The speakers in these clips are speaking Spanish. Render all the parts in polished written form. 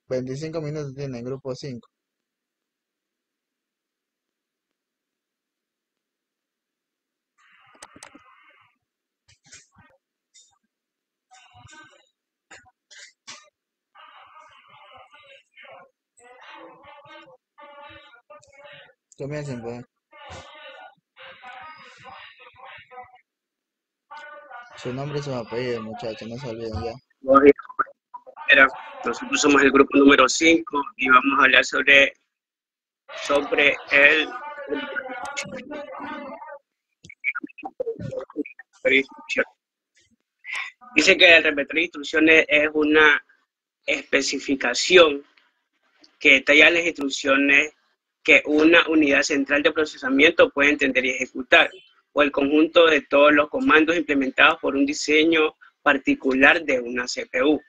25 minutos tiene grupo 5. Comiencen, pues. Su nombre y sus apellidos, muchachos, no se olviden ya. Era, nosotros somos el grupo número 5 y vamos a hablar sobre el repertorio de instrucciones. Dice que el repertorio de instrucciones es una especificación que detalla las instrucciones que una unidad central de procesamiento puede entender y ejecutar, o el conjunto de todos los comandos implementados por un diseño particular de una CPU.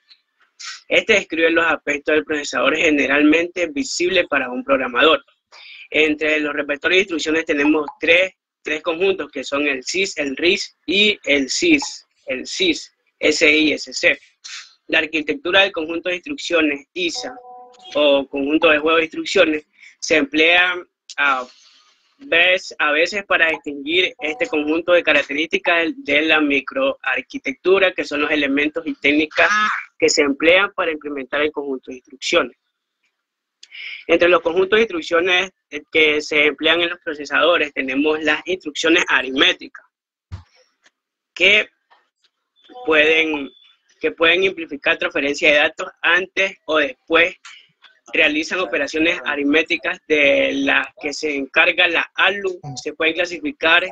Este describe los aspectos del procesador generalmente visibles para un programador. Entre los repertorios de instrucciones tenemos tres conjuntos que son el sys, el ris y el sys, SI, SC. La arquitectura del conjunto de instrucciones ISA o conjunto de juego de instrucciones se emplea a veces para distinguir este conjunto de características de la microarquitectura, que son los elementos y técnicas que se emplean para implementar el conjunto de instrucciones. Entre los conjuntos de instrucciones que se emplean en los procesadores tenemos las instrucciones aritméticas, que pueden implicar transferencia de datos antes o después. Realizan operaciones aritméticas de las que se encarga la ALU. Se pueden clasificar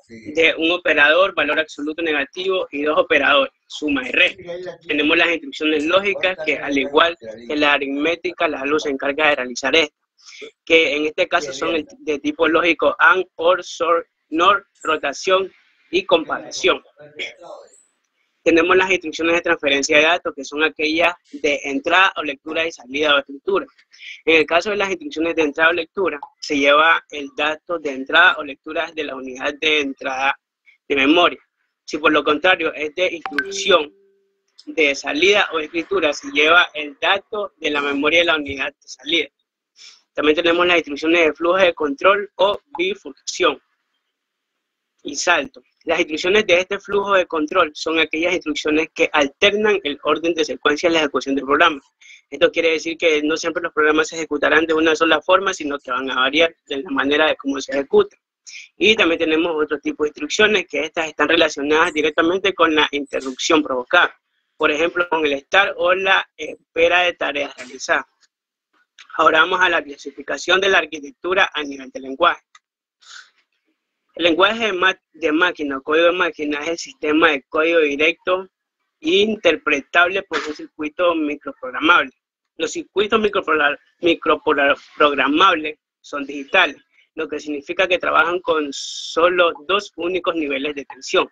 de un operador, valor absoluto negativo, y dos operadores, suma y resta. Tenemos las instrucciones lógicas, que al igual que la aritmética, la ALU se encarga de realizar esto, que en este caso son de tipo lógico AND, OR, SOR, NOR, rotación y comparación. Tenemos las instrucciones de transferencia de datos, que son aquellas de entrada o lectura y salida o escritura. En el caso de las instrucciones de entrada o lectura, se lleva el dato de entrada o lectura de la unidad de entrada de memoria. Si por lo contrario es de instrucción de salida o escritura, se lleva el dato de la memoria de la unidad de salida. También tenemos las instrucciones de flujo de control o bifurcación y salto. Las instrucciones de este flujo de control son aquellas instrucciones que alternan el orden de secuencia en la ejecución del programa. Esto quiere decir que no siempre los programas se ejecutarán de una sola forma, sino que van a variar en la manera de cómo se ejecuta. Y también tenemos otro tipo de instrucciones, que estas están relacionadas directamente con la interrupción provocada. Por ejemplo, con el start o la espera de tareas realizadas. Ahora vamos a la clasificación de la arquitectura a nivel de lenguaje. El lenguaje de máquina o código de máquina es el sistema de código directo interpretable por un circuito microprogramable. Los circuitos microprogramables son digitales, lo que significa que trabajan con solo dos únicos niveles de tensión.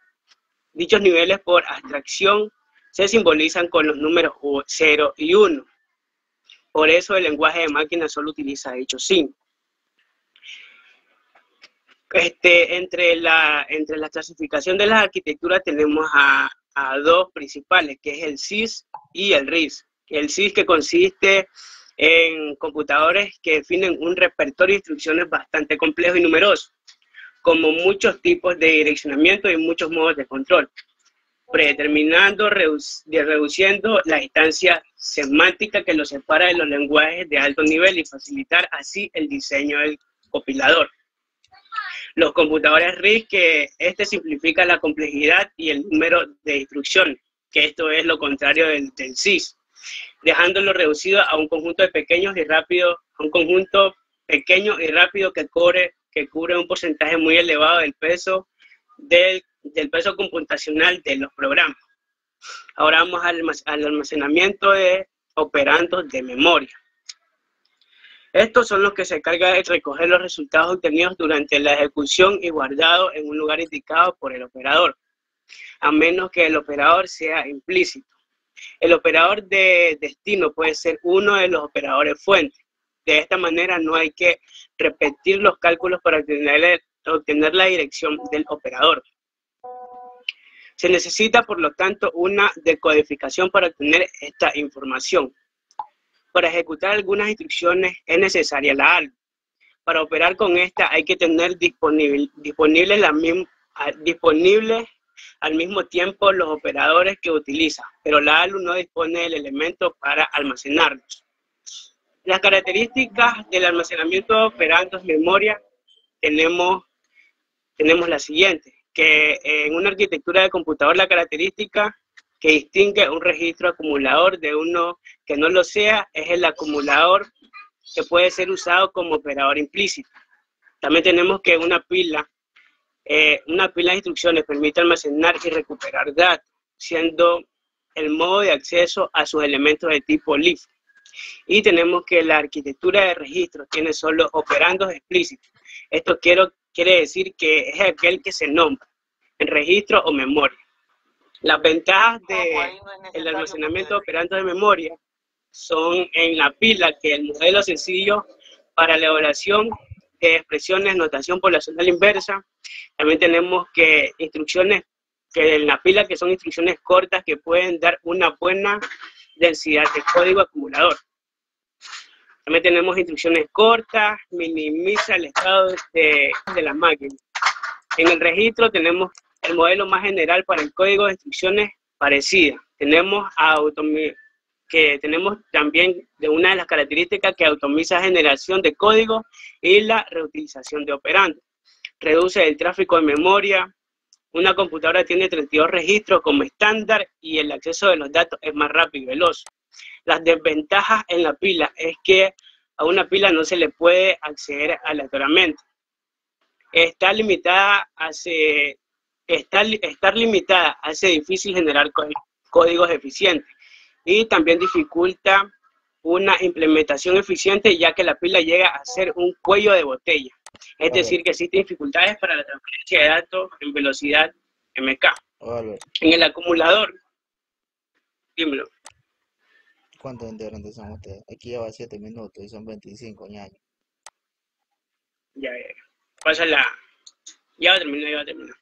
Dichos niveles, por abstracción, se simbolizan con los números 0 y 1. Por eso el lenguaje de máquina solo utiliza dichos signos. Entre la clasificación de las arquitecturas tenemos a dos principales, que es el sys y el ris. El sys, que consiste en computadores que definen un repertorio de instrucciones bastante complejo y numeroso, como muchos tipos de direccionamiento y muchos modos de control, predeterminando, reduciendo la distancia semántica que los separa de los lenguajes de alto nivel y facilitar así el diseño del compilador. Los computadores RISC, que simplifica la complejidad y el número de instrucciones, que esto es lo contrario del sys, dejándolo reducido a un conjunto pequeño y rápido que cubre un porcentaje muy elevado del peso computacional de los programas. Ahora vamos al almacenamiento de operandos de memoria. Estos son los que se encargan de recoger los resultados obtenidos durante la ejecución y guardado en un lugar indicado por el operador, a menos que el operador sea implícito. El operador de destino puede ser uno de los operadores fuente. De esta manera no hay que repetir los cálculos para obtener la dirección del operador. Se necesita, por lo tanto, una decodificación para obtener esta información. Para ejecutar algunas instrucciones es necesaria la ALU. Para operar con esta hay que tener disponibles al mismo tiempo los operadores que utiliza, pero la ALU no dispone del elemento para almacenarlos. Las características del almacenamiento de operandos en memoria tenemos la siguiente, que en una arquitectura de computador la característica que distingue un registro acumulador de uno que no lo sea es el acumulador que puede ser usado como operador implícito. También tenemos que una pila de instrucciones permite almacenar y recuperar datos, siendo el modo de acceso a sus elementos de tipo LIFO. Y tenemos que la arquitectura de registros tiene solo operandos explícitos. Esto quiere decir que es aquel que se nombra en registro o memoria. Las ventajas del almacenamiento de operandos de memoria son en la pila, que el modelo sencillo para la elaboración de expresiones, notación poblacional inversa. También tenemos que instrucciones que en la pila, que son instrucciones cortas que pueden dar una buena densidad de código acumulador. También tenemos instrucciones cortas, minimiza el estado de la máquina. En el registro tenemos el modelo más general para el código de instrucciones parecida. Tenemos también de una de las características que automatiza generación de código y la reutilización de operandos. Reduce el tráfico de memoria. Una computadora tiene 32 registros como estándar y el acceso de los datos es más rápido y veloz. Las desventajas en la pila es que a una pila no se le puede acceder aleatoriamente. Estar limitada hace difícil generar códigos eficientes y también dificulta una implementación eficiente, ya que la pila llega a ser un cuello de botella. Es decir, que existen dificultades para la transferencia de datos en velocidad MK. En el acumulador, dímelo. ¿Cuántos integrantes son ustedes? Aquí lleva 7 minutos y son 25 ñaños. Ya. Pásala. Ya va a terminar.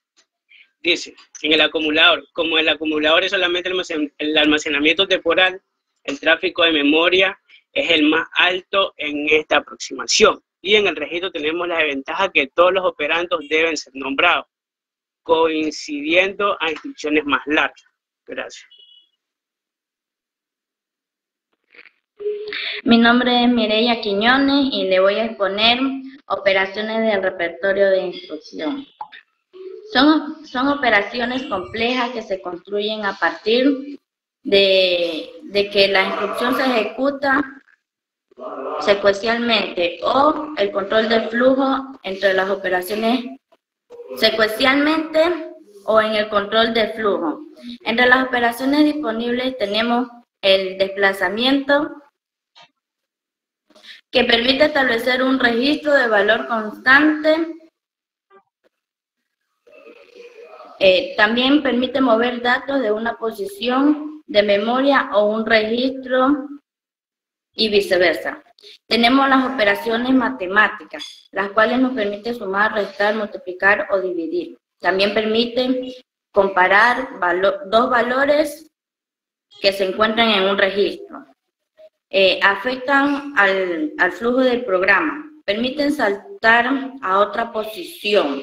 Dice, en el acumulador, como el acumulador es solamente el almacenamiento temporal, el tráfico de memoria es el más alto en esta aproximación. Y en el registro tenemos la desventaja que todos los operandos deben ser nombrados, coincidiendo a instrucciones más largas. Gracias. Mi nombre es Mireya Quiñones y le voy a exponer operaciones del repertorio de instrucción. Son operaciones complejas que se construyen a partir de que la instrucción se ejecuta secuencialmente o el control del flujo entre las operaciones secuencialmente o en el control del flujo. Entre las operaciones disponibles tenemos el desplazamiento, que permite establecer un registro de valor constante. También permite mover datos de una posición de memoria o un registro y viceversa. Tenemos las operaciones matemáticas, las cuales nos permiten sumar, restar, multiplicar o dividir. También permiten comparar dos valores que se encuentran en un registro. Afectan al flujo del programa, permiten saltar a otra posición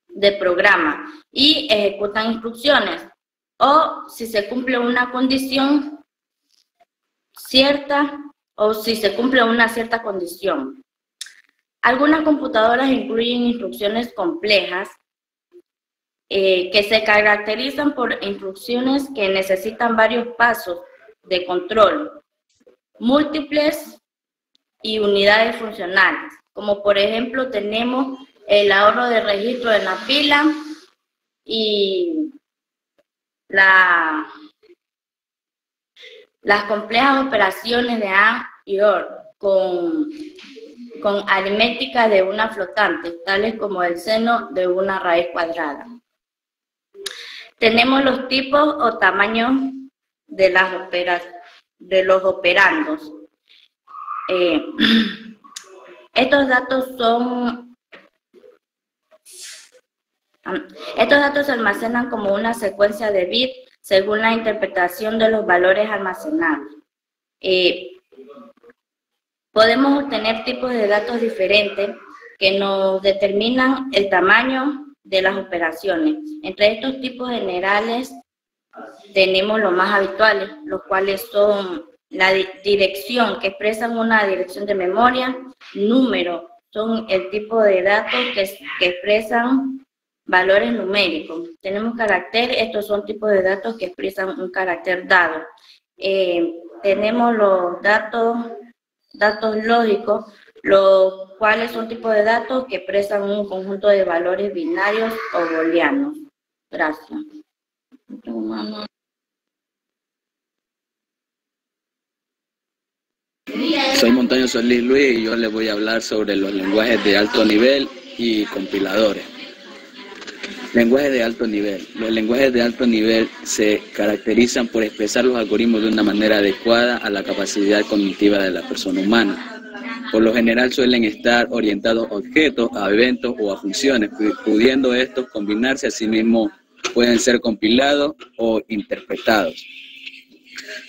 del programa y ejecutan instrucciones, o si se cumple una condición cierta o si se cumple una cierta condición. Algunas computadoras incluyen instrucciones complejas que se caracterizan por instrucciones que necesitan varios pasos de control, múltiples y unidades funcionales, como por ejemplo tenemos el ahorro de registro en la pila y las complejas operaciones de AND y OR con aritmética de una flotante, tales como el seno de una raíz cuadrada. Tenemos los tipos o tamaños de los operandos. Estos datos se almacenan como una secuencia de bits según la interpretación de los valores almacenados. podemos obtener tipos de datos diferentes que nos determinan el tamaño de las operaciones. Entre estos tipos generales tenemos los más habituales, los cuales son la dirección, que expresan una dirección de memoria, número, son el tipo de datos que expresan valores numéricos. Tenemos carácter, estos son tipos de datos que expresan un carácter dado. Tenemos los datos lógicos, los cuales son tipos de datos que expresan un conjunto de valores binarios o booleanos. Gracias. Soy Montaño Solís Luis y yo les voy a hablar sobre los lenguajes de alto nivel y compiladores. Lenguajes de alto nivel. Los lenguajes de alto nivel se caracterizan por expresar los algoritmos de una manera adecuada a la capacidad cognitiva de la persona humana. Por lo general suelen estar orientados a objetos, a eventos o a funciones, pudiendo estos combinarse, asimismo pueden ser compilados o interpretados.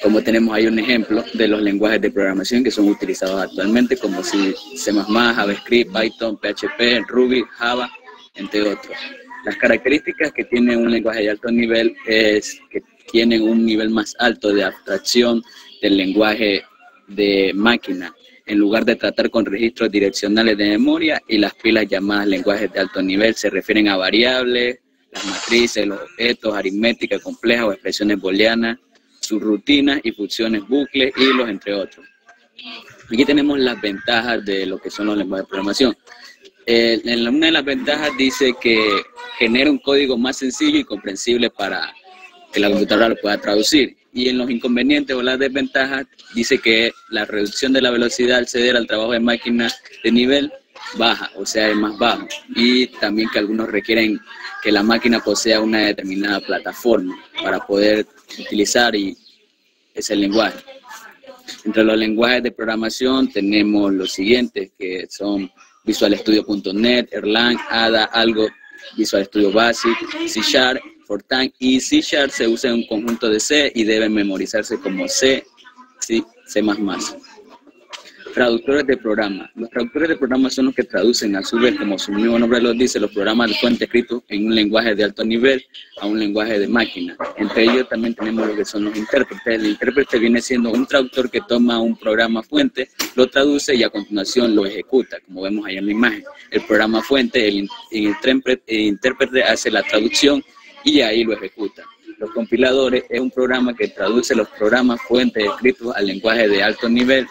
Como tenemos ahí un ejemplo de los lenguajes de programación que son utilizados actualmente, como C++, JavaScript, Python, PHP, Ruby, Java, entre otros. Las características que tiene un lenguaje de alto nivel es que tienen un nivel más alto de abstracción del lenguaje de máquina, en lugar de tratar con registros direccionales de memoria, y las pilas llamadas lenguajes de alto nivel se refieren a variables, las matrices, los objetos, aritmética compleja o expresiones booleanas, sus rutinas y funciones bucles, hilos, entre otros. Aquí tenemos las ventajas de lo que son los lenguajes de programación. En una de las ventajas dice que genera un código más sencillo y comprensible para que la computadora lo pueda traducir. Y en los inconvenientes o las desventajas dice que la reducción de la velocidad al ceder al trabajo de máquina de nivel baja, o sea, es más bajo. Y también que algunos requieren que la máquina posea una determinada plataforma para poder utilizar ese lenguaje. Entre los lenguajes de programación tenemos los siguientes, que son Visual Studio.net, Erlang, Ada, Algo, Visual Studio Basic, C#, Fortran y C# se usa en un conjunto de C y deben memorizarse como C, C++. Traductores de programa. Los traductores de programa son los que traducen, a su vez, como su mismo nombre lo dice, los programas de fuente escritos en un lenguaje de alto nivel a un lenguaje de máquina. Entre ellos también tenemos lo que son los intérpretes. El intérprete viene siendo un traductor que toma un programa fuente, lo traduce y a continuación lo ejecuta, como vemos ahí en la imagen. El programa fuente, el intérprete hace la traducción y ahí lo ejecuta. Los compiladores es un programa que traduce los programas fuentes escritos al lenguaje de alto nivel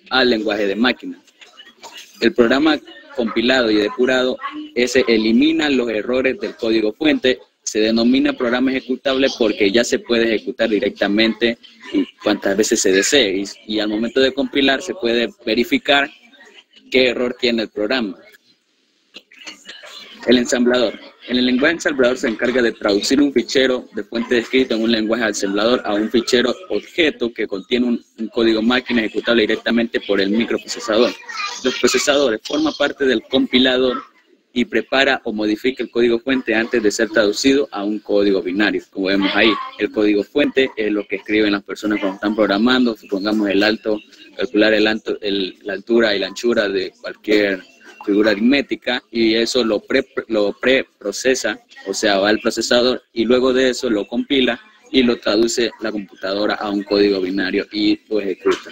al lenguaje de máquina. El programa compilado y depurado, ese elimina los errores del código fuente, se denomina programa ejecutable porque ya se puede ejecutar directamente cuantas veces se desee y al momento de compilar se puede verificar qué error tiene el programa. El ensamblador. En el lenguaje ensamblador se encarga de traducir un fichero de fuente escrito en un lenguaje ensamblador a un fichero objeto que contiene un código máquina ejecutable directamente por el microprocesador. Los procesadores forman parte del compilador y prepara o modifica el código fuente antes de ser traducido a un código binario. Como vemos ahí, el código fuente es lo que escriben las personas cuando están programando, supongamos calcular la altura y la anchura de cualquier figura aritmética, y eso lo preprocesa, o sea, va al procesador y luego de eso lo compila y lo traduce la computadora a un código binario y lo ejecuta.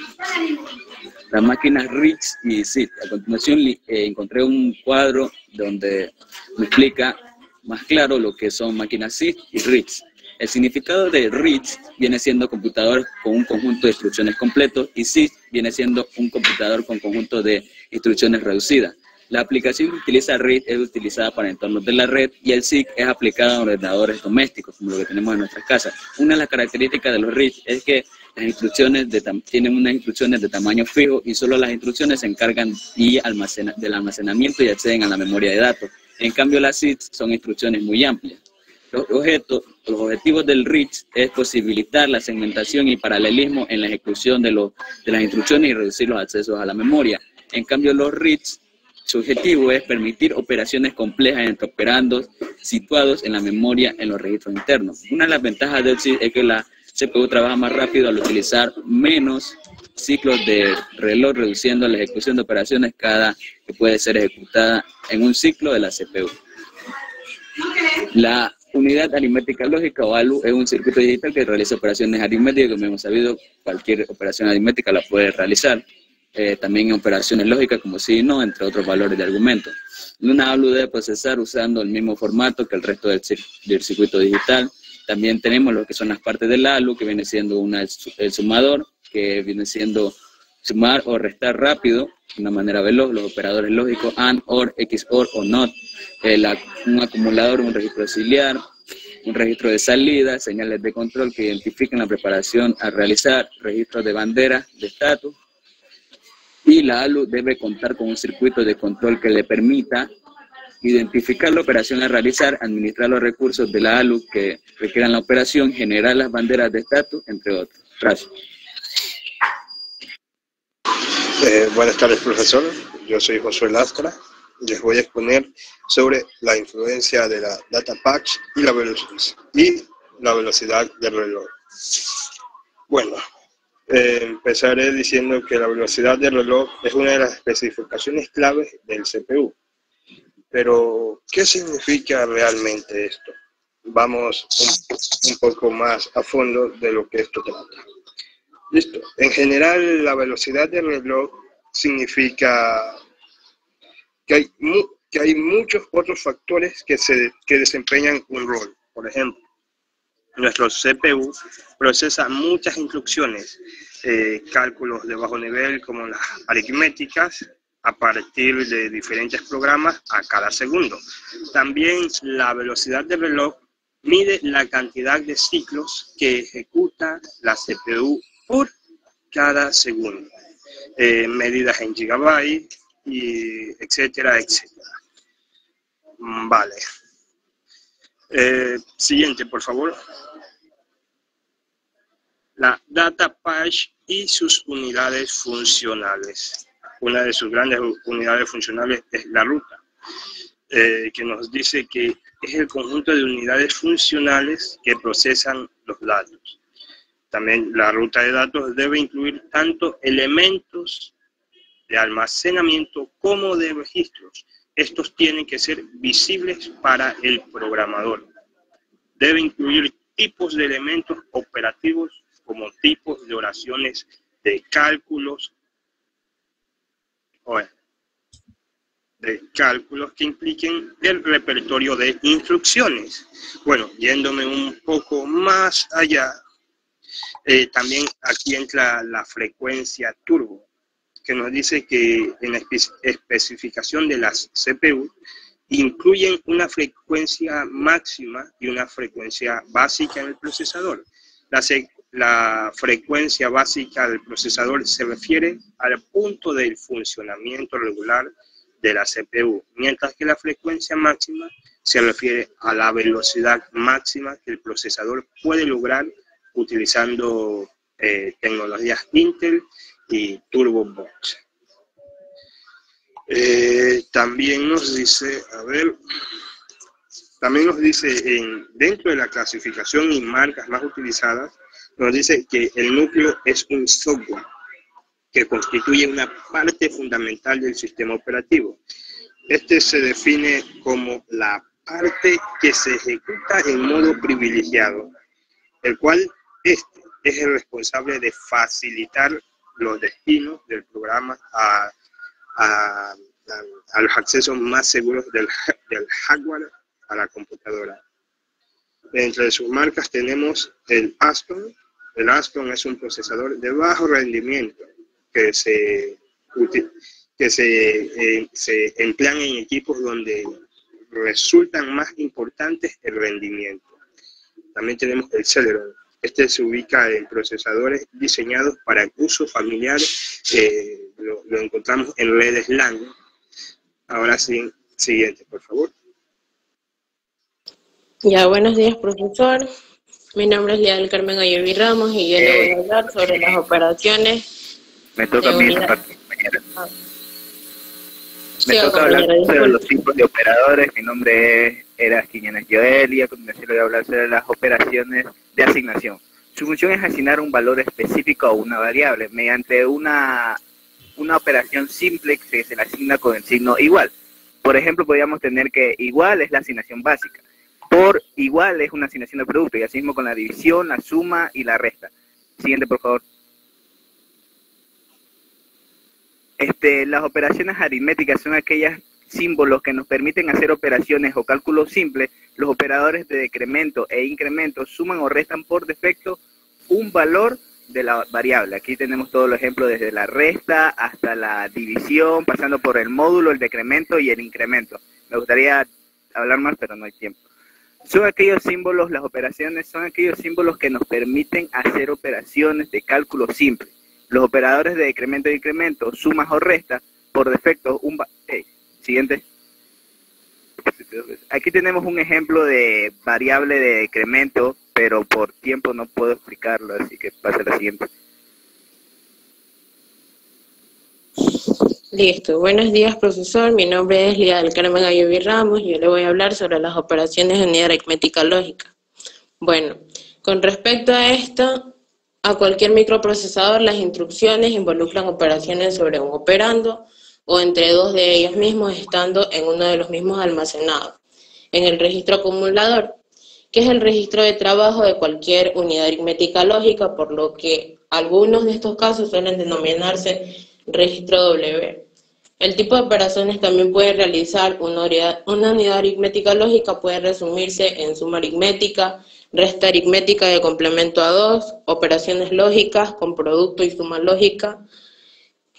Las máquinas RISC y SID. A continuación encontré un cuadro donde me explica más claro lo que son máquinas SID y RISC. El significado de RISC viene siendo computador con un conjunto de instrucciones completos y SID viene siendo un computador con conjunto de instrucciones reducidas. La aplicación que utiliza RISC es utilizada para entornos de la red y el SID es aplicado a ordenadores domésticos, como lo que tenemos en nuestras casas. Una de las características de los RISC es que las instrucciones tienen unas instrucciones de tamaño fijo y solo las instrucciones se encargan del almacenamiento y acceden a la memoria de datos. En cambio, las SID son instrucciones muy amplias. Los objetivos del RISC es posibilitar la segmentación y paralelismo en la ejecución de las instrucciones y reducir los accesos a la memoria. En cambio, los RISC, su objetivo es permitir operaciones complejas entre operandos situados en la memoria en los registros internos. Una de las ventajas del SID es que la CPU trabaja más rápido al utilizar menos ciclos de reloj, reduciendo la ejecución de operaciones cada que puede ser ejecutada en un ciclo de la CPU. La unidad aritmética lógica o ALU es un circuito digital que realiza operaciones aritméticas. Como hemos sabido, cualquier operación aritmética la puede realizar. También operaciones lógicas como sí y no, entre otros valores de argumento. Una ALU debe procesar usando el mismo formato que el resto del circuito digital. También tenemos lo que son las partes del ALU, que viene siendo el sumador, que viene siendo sumar o restar rápido, de una manera veloz, los operadores lógicos AND, OR, XOR o NOT, un acumulador, un registro auxiliar, un registro de salida, señales de control que identifican la preparación a realizar, registros de bandera de estatus, y la ALU debe contar con un circuito de control que le permita identificar la operación a realizar, administrar los recursos de la ALU que requieran la operación, generar las banderas de estatus, entre otros. Gracias. Buenas tardes, profesor. Yo soy Josué Lastra. Les voy a exponer sobre la influencia de la data patch y la velocidad del reloj. Bueno, empezaré diciendo que la velocidad del reloj es una de las especificaciones claves del CPU. Pero, ¿qué significa realmente esto? Vamos un poco más a fondo de lo que esto trata. Listo. En general, la velocidad del reloj significa que hay muchos otros factores que desempeñan un rol. Por ejemplo, nuestro CPU procesa muchas instrucciones, cálculos de bajo nivel como las aritméticas, a partir de diferentes programas a cada segundo. También la velocidad del reloj mide la cantidad de ciclos que ejecuta la CPU por cada segundo, medidas en gigabytes, y etcétera, etcétera. Vale. Siguiente, por favor. La data patch y sus unidades funcionales. Una de sus grandes unidades funcionales es la ruta, que nos dice que es el conjunto de unidades funcionales que procesan los datos. También la ruta de datos debe incluir tanto elementos de almacenamiento como de registros. Estos tienen que ser visibles para el programador. Debe incluir tipos de elementos operativos como tipos de oraciones de cálculos, que impliquen el repertorio de instrucciones. Bueno, yéndome un poco más allá, también aquí entra la frecuencia turbo, que nos dice que en la especificación de las CPU incluyen una frecuencia máxima y una frecuencia básica en el procesador. La frecuencia básica del procesador se refiere al punto del funcionamiento regular de la CPU, mientras que la frecuencia máxima se refiere a la velocidad máxima que el procesador puede lograr utilizando tecnologías Intel y Turbo Box. También nos dice, dentro de la clasificación y marcas más utilizadas, nos dice que el núcleo es un software que constituye una parte fundamental del sistema operativo. Este se define como la parte que se ejecuta en modo privilegiado, el cual es el responsable de facilitar los destinos del programa a los accesos más seguros del hardware a la computadora. Entre sus marcas tenemos el Aston. El Aston es un procesador de bajo rendimiento que se emplean en equipos donde resultan más importantes el rendimiento. También tenemos el Celeron. Este se ubica en procesadores diseñados para el uso familiar. Lo encontramos en redes LAN. Ahora sí, siguiente, por favor. Ya, buenos días, profesor. Mi nombre es Lía del Carmen Ayervi Ramos y yo le voy a hablar sobre las operaciones. Me toca a mí, compañera. Me Sí, toca hablar compañera, sobre los disculpe. tipos de operadores. Mi nombre es Eras Quiñones Joel y a continuación le voy a hablar sobre las operaciones de asignación. Su función es asignar un valor específico a una variable mediante una operación simple que se le asigna con el signo igual. Por ejemplo, podríamos tener que igual es la asignación básica, por igual es una asignación de producto, y así mismo con la división, la suma y la resta. Siguiente, por favor. Las operaciones aritméticas son aquellos símbolos que nos permiten hacer operaciones o cálculos simples. Los operadores de decremento e incremento suman o restan por defecto un valor de la variable. Aquí tenemos todos los ejemplos, desde la resta hasta la división, pasando por el módulo, el decremento y el incremento. Me gustaría hablar más, pero no hay tiempo. Son aquellos símbolos, las operaciones son aquellos símbolos que nos permiten hacer operaciones de cálculo simple. Los operadores de decremento e incremento, sumas o restas, por defecto, siguiente. Aquí tenemos un ejemplo de variable de decremento, pero por tiempo no puedo explicarlo, así que pase a la siguiente. Listo. Buenos días, profesor. Mi nombre es Lidia del Carmen Ayoví Ramos y yo le voy a hablar sobre las operaciones de unidad aritmética lógica. Bueno, con respecto a esto, a cualquier microprocesador las instrucciones involucran operaciones sobre un operando o entre dos de ellos mismos estando en uno de los mismos almacenados en el registro acumulador, que es el registro de trabajo de cualquier unidad aritmética lógica, por lo que algunos de estos casos suelen denominarse registro W. El tipo de operaciones también puede realizar una unidad aritmética lógica, puede resumirse en suma aritmética, resta aritmética de complemento a 2, operaciones lógicas con producto y suma lógica,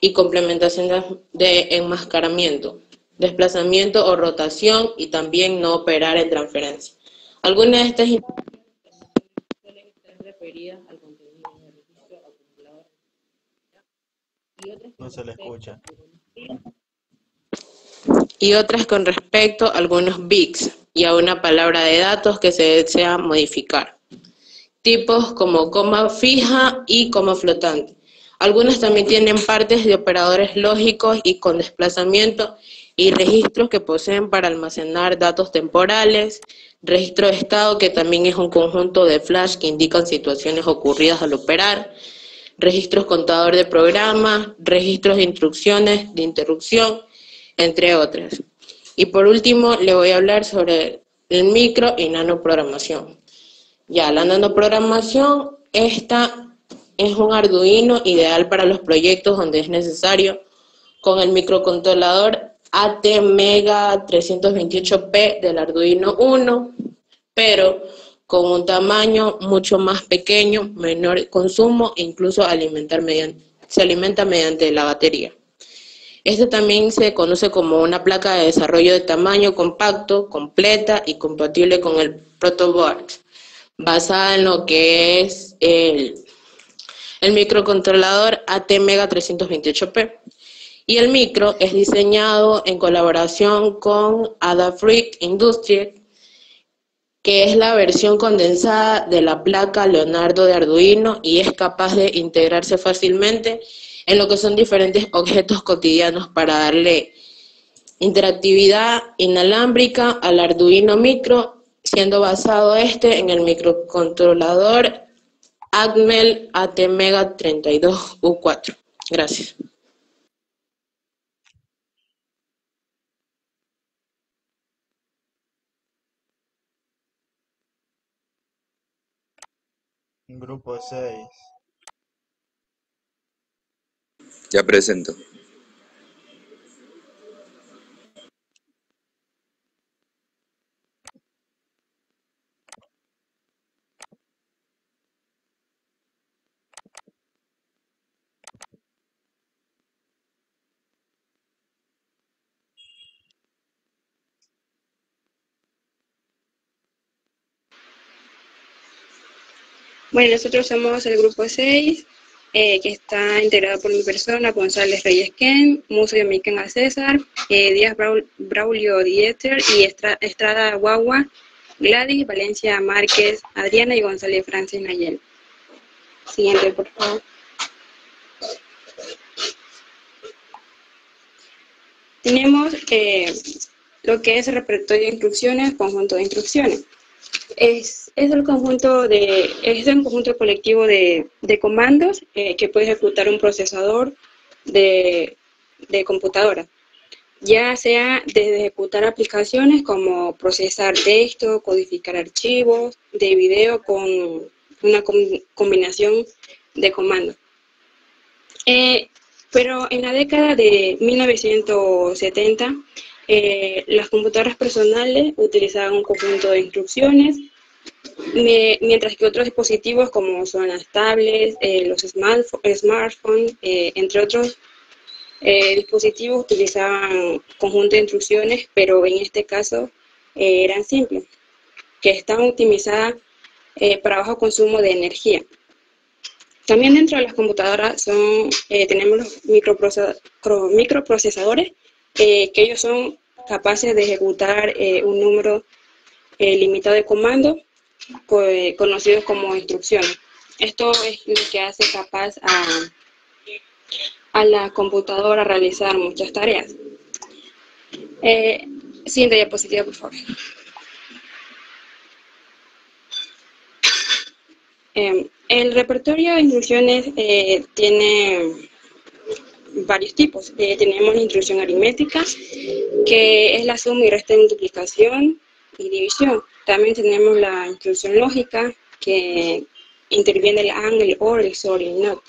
y complementación de enmascaramiento, desplazamiento o rotación, y también no operar en transferencia. Algunas de estas suelen estar referidas al contenido del registro acumulador y otras No se le escucha. Y otras con respecto a algunos bits y a una palabra de datos que se desea modificar. Tipos como coma fija y coma flotante. Algunas también tienen partes de operadores lógicos y con desplazamiento, y registros que poseen para almacenar datos temporales, registro de estado, que también es un conjunto de flash que indican situaciones ocurridas al operar, registros contador de programas, registros de instrucciones, de interrupción, entre otras. Y por último, le voy a hablar sobre el micro y nanoprogramación. Ya, la nanoprogramación, esta es un Arduino ideal para los proyectos donde es necesario con el microcontrolador ATmega328P del Arduino Uno, pero con un tamaño mucho más pequeño, menor consumo e incluso se alimenta mediante la batería. Este también se conoce como una placa de desarrollo de tamaño compacto, completa y compatible con el protoboard, basada en lo que es el microcontrolador ATmega328P. Y el micro es diseñado en colaboración con Adafruit Industries, que es la versión condensada de la placa Leonardo de Arduino y es capaz de integrarse fácilmente en lo que son diferentes objetos cotidianos para darle interactividad inalámbrica al Arduino Micro, siendo basado en el microcontrolador Atmel ATmega32U4. Gracias. Grupo 6. Ya presento. Bueno, nosotros somos el grupo 6, que está integrado por mi persona, González Reyes Ken, Muso Yomiken César, Díaz Braulio Dieter y Estrada Guagua, Gladys, Valencia Márquez, Adriana y González Francis Nayel. Siguiente, por favor. Tenemos lo que es el repertorio de instrucciones, conjunto de instrucciones. Es un conjunto colectivo de comandos que puede ejecutar un procesador de computadora, ya sea desde ejecutar aplicaciones como procesar texto, codificar archivos de video con una combinación de comandos. Pero en la década de 1970, las computadoras personales utilizaban un conjunto de instrucciones, mientras que otros dispositivos como son las tablets, los smartphones, entre otros dispositivos utilizaban conjunto de instrucciones, pero en este caso eran simples, que estaban optimizadas para bajo consumo de energía. También dentro de las computadoras tenemos los microprocesadores, que ellos son capaces de ejecutar un número limitado de comandos conocidos como instrucciones. Esto es lo que hace capaz a la computadora realizar muchas tareas. Siguiente diapositiva, por favor. El repertorio de instrucciones tiene varios tipos. Tenemos la instrucción aritmética, que es la suma y resta, multiplicación y división. También tenemos la instrucción lógica, que interviene el AND, el OR, el XOR y el NOT.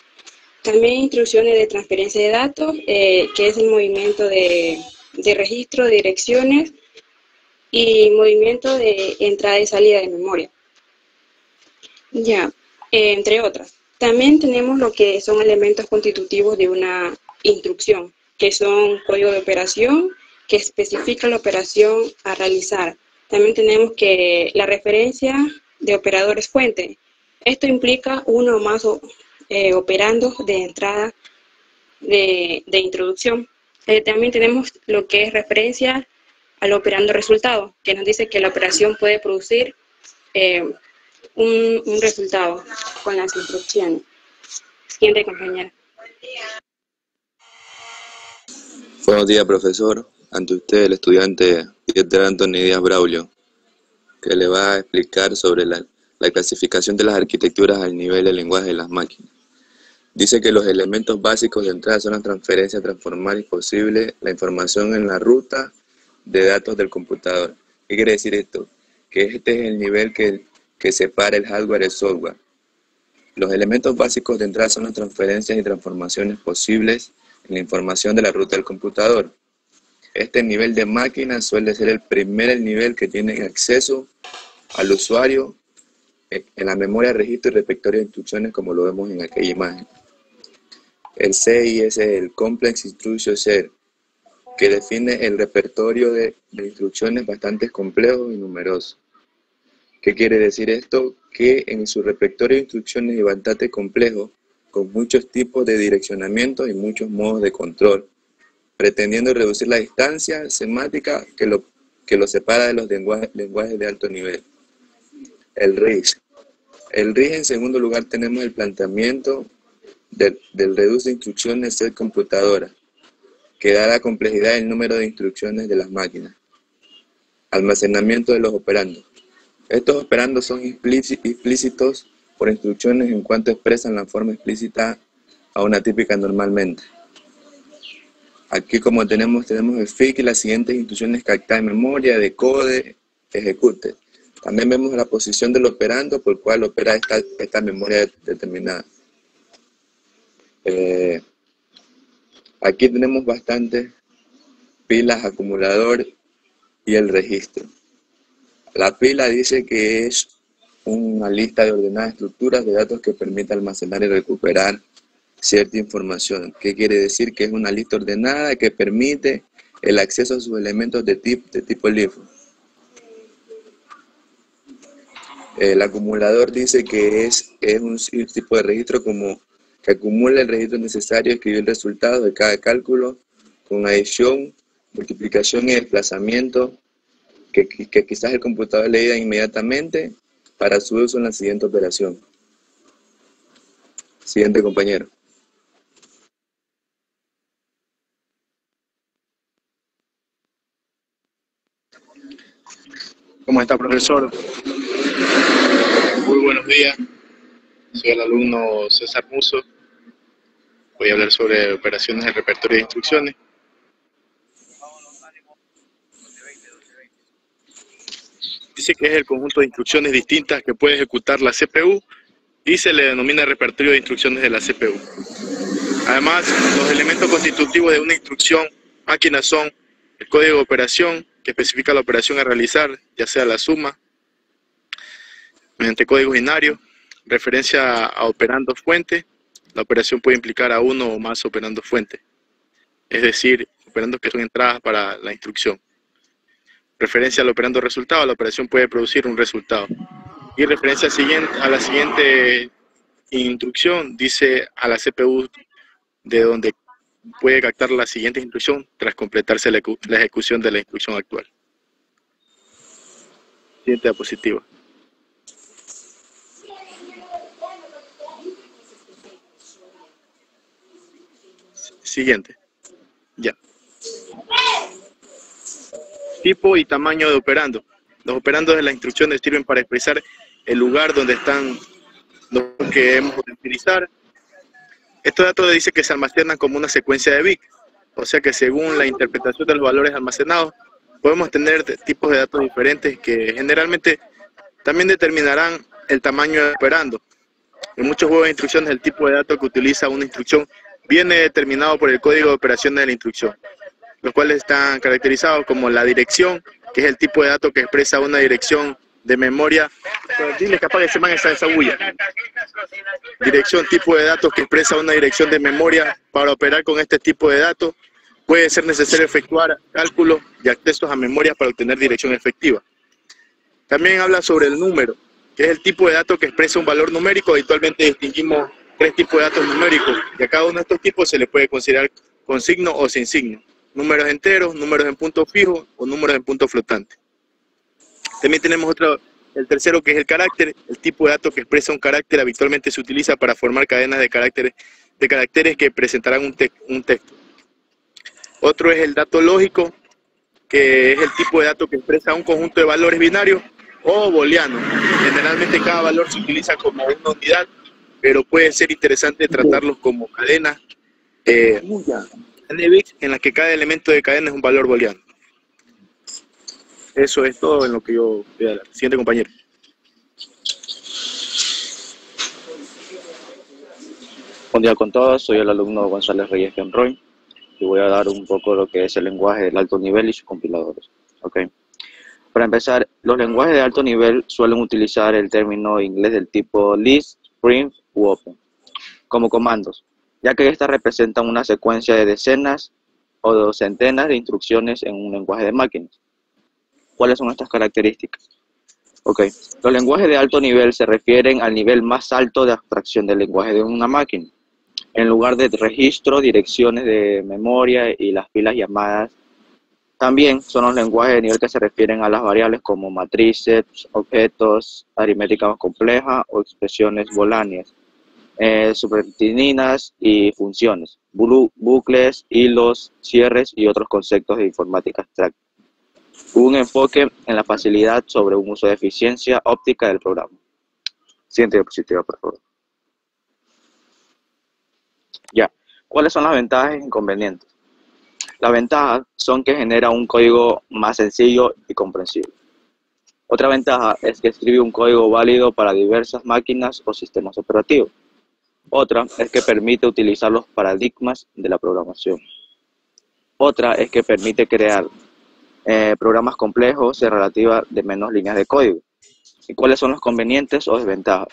También instrucciones de transferencia de datos, que es el movimiento de registro de direcciones y movimiento de entrada y salida de memoria. Ya, entre otras. También tenemos lo que son elementos constitutivos de una instrucción, que son código de operación, que especifica la operación a realizar. También tenemos que la referencia de operadores fuente. Esto implica uno o más operandos de entrada de introducción. También tenemos lo que es referencia al operando resultado, que nos dice que la operación puede producir un resultado con las instrucciones. Siguiente, compañera. Buenos días, profesor. Ante usted, el estudiante Pieter Anthony Díaz Braulio, que le va a explicar sobre la clasificación de las arquitecturas al nivel del lenguaje de las máquinas. Dice que los elementos básicos de entrada son la transferencia, transformar y posible la información en la ruta de datos del computador. ¿Qué quiere decir esto? Que este es el nivel que separa el hardware del software. Los elementos básicos de entrada son las transferencias y transformaciones posibles en la información de la ruta del computador. Este nivel de máquina suele ser el nivel que tiene acceso al usuario en la memoria, registro y repertorio de instrucciones, como lo vemos en aquella imagen. El CI es el Complex Instruction Set, que define el repertorio de instrucciones bastante complejos y numerosos. ¿Qué quiere decir esto? Que en su repertorio de instrucciones es bastante complejo, con muchos tipos de direccionamiento y muchos modos de control, pretendiendo reducir la distancia semántica que lo separa de los lenguajes de alto nivel. El RISC. El RISC, en segundo lugar, tenemos el planteamiento del reduce de instrucciones set computadora, que da la complejidad del número de instrucciones de las máquinas. Almacenamiento de los operandos. Estos operandos son explícitos por instrucciones en cuanto expresan la forma explícita a una típica normalmente. Aquí, como tenemos el FIC y las siguientes instrucciones: captar en memoria, decode, ejecute. También vemos la posición del operando por el cual opera esta memoria determinada. Aquí tenemos bastantes pilas, acumulador y el registro. La pila dice que es una lista de ordenadas estructuras de datos que permite almacenar y recuperar cierta información. ¿Qué quiere decir? Que es una lista ordenada que permite el acceso a sus elementos de tipo LIFO. El acumulador dice que es un tipo de registro como que acumula el registro necesario a escribir el resultado de cada cálculo con adición, multiplicación y desplazamiento que quizás el computador le diga inmediatamente para su uso en la siguiente operación. Siguiente, compañero. ¿Cómo está, profesor? Muy buenos días, soy el alumno César Musso. Voy a hablar sobre operaciones del repertorio de instrucciones. Dice que es el conjunto de instrucciones distintas que puede ejecutar la CPU y se le denomina repertorio de instrucciones de la CPU. Además, los elementos constitutivos de una instrucción máquina son el código de operación, que especifica la operación a realizar, ya sea la suma, mediante código binario, referencia a operando fuente. La operación puede implicar a uno o más operando fuente, es decir, operandos que son entradas para la instrucción. Referencia al operando resultado, la operación puede producir un resultado. Y referencia a la siguiente instrucción, dice a la CPU de donde puede captar la siguiente instrucción tras completarse la ejecución de la instrucción actual. Siguiente diapositiva. Siguiente. Ya. Tipo y tamaño de operando. Los operandos de las instrucciones sirven para expresar el lugar donde están los que hemos de utilizar. Estos datos dice que se almacenan como una secuencia de bits, o sea que según la interpretación de los valores almacenados, podemos tener tipos de datos diferentes que generalmente también determinarán el tamaño de operando. En muchos juegos de instrucciones, el tipo de datos que utiliza una instrucción viene determinado por el código de operaciones de la instrucción, los cuales están caracterizados como la dirección, que es el tipo de datos que expresa una dirección de memoria. Dile que apague esa bulla. Dirección, tipo de datos que expresa una dirección de memoria. Para operar con este tipo de datos, puede ser necesario efectuar cálculos y accesos a memoria para obtener dirección efectiva. También habla sobre el número, que es el tipo de datos que expresa un valor numérico. Habitualmente distinguimos 3 tipos de datos numéricos, y a cada uno de estos tipos se le puede considerar con signo o sin signo. Números enteros, números en punto fijo o números en punto flotante. También tenemos el tercero, que es el carácter. El tipo de datos que expresa un carácter habitualmente se utiliza para formar cadenas de caracteres que presentarán un texto. Otro es el dato lógico, que es el tipo de datos que expresa un conjunto de valores binarios o booleanos. Generalmente cada valor se utiliza como una unidad, pero puede ser interesante tratarlos como cadenas de bits en las que cada elemento de cadena es un valor booleano. Eso es todo en lo que yo voy a hablar. Siguiente compañero. Buen día con todos, soy el alumno González Reyes Kenroy y voy a dar un poco lo que es el lenguaje del alto nivel y sus compiladores. Okay. Para empezar, los lenguajes de alto nivel suelen utilizar el término inglés del tipo list, print u open como comandos, ya que estas representan una secuencia de decenas o centenas de instrucciones en un lenguaje de máquinas. ¿Cuáles son estas características? Okay. Los lenguajes de alto nivel se refieren al nivel más alto de abstracción del lenguaje de una máquina. En lugar de registro, direcciones de memoria y las filas llamadas, también son los lenguajes de nivel que se refieren a las variables como matrices, objetos, aritmética más compleja o expresiones booleanas, supertininas y funciones, bucles, hilos, cierres y otros conceptos de informática abstracta. Un enfoque en la facilidad sobre un uso de eficiencia óptica del programa. Siguiente diapositiva, por favor. Ya, ¿cuáles son las ventajas e inconvenientes? Las ventajas son que genera un código más sencillo y comprensible. Otra ventaja es que escribe un código válido para diversas máquinas o sistemas operativos. Otra es que permite utilizar los paradigmas de la programación. Otra es que permite crear programas complejos y relativas de menos líneas de código. ¿Y cuáles son los convenientes o desventajas?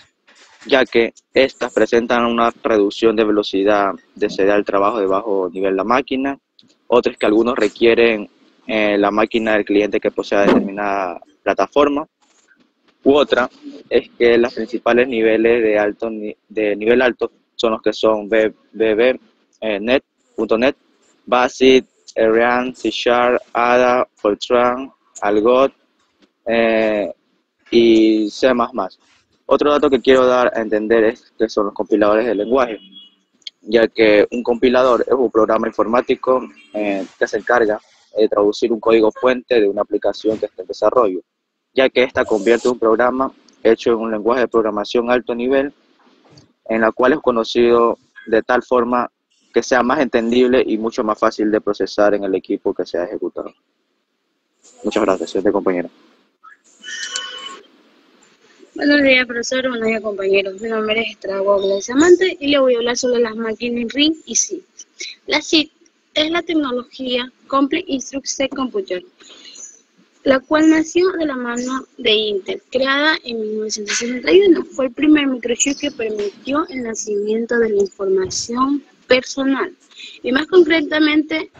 Ya que estas presentan una reducción de velocidad de serial al trabajo de bajo nivel de la máquina. Otras que algunos requieren la máquina del cliente que posea determinada plataforma. U otra es que los principales niveles de nivel alto son los que son VB, .NET, BASIC, REACT, C#, ADA, Fortran, Algot y C++. Otro dato que quiero dar a entender es que son los compiladores del lenguaje, ya que un compilador es un programa informático que se encarga de traducir un código fuente de una aplicación que está en desarrollo, ya que ésta convierte un programa hecho en un lenguaje de programación alto nivel, en la cual es conocido de tal forma que sea más entendible y mucho más fácil de procesar en el equipo que sea ejecutado. Muchas gracias, señor compañero. Buenos días, profesor. Buenos días, compañeros. Mi nombre es Estrada Gómez Amante y le voy a hablar sobre las máquinas RISC y SID. La SID es la tecnología Complete Instruction Computer, la cual nació de la mano de Intel, creada en 1961. Fue el primer microchip que permitió el nacimiento de la información personal. Y más concretamente,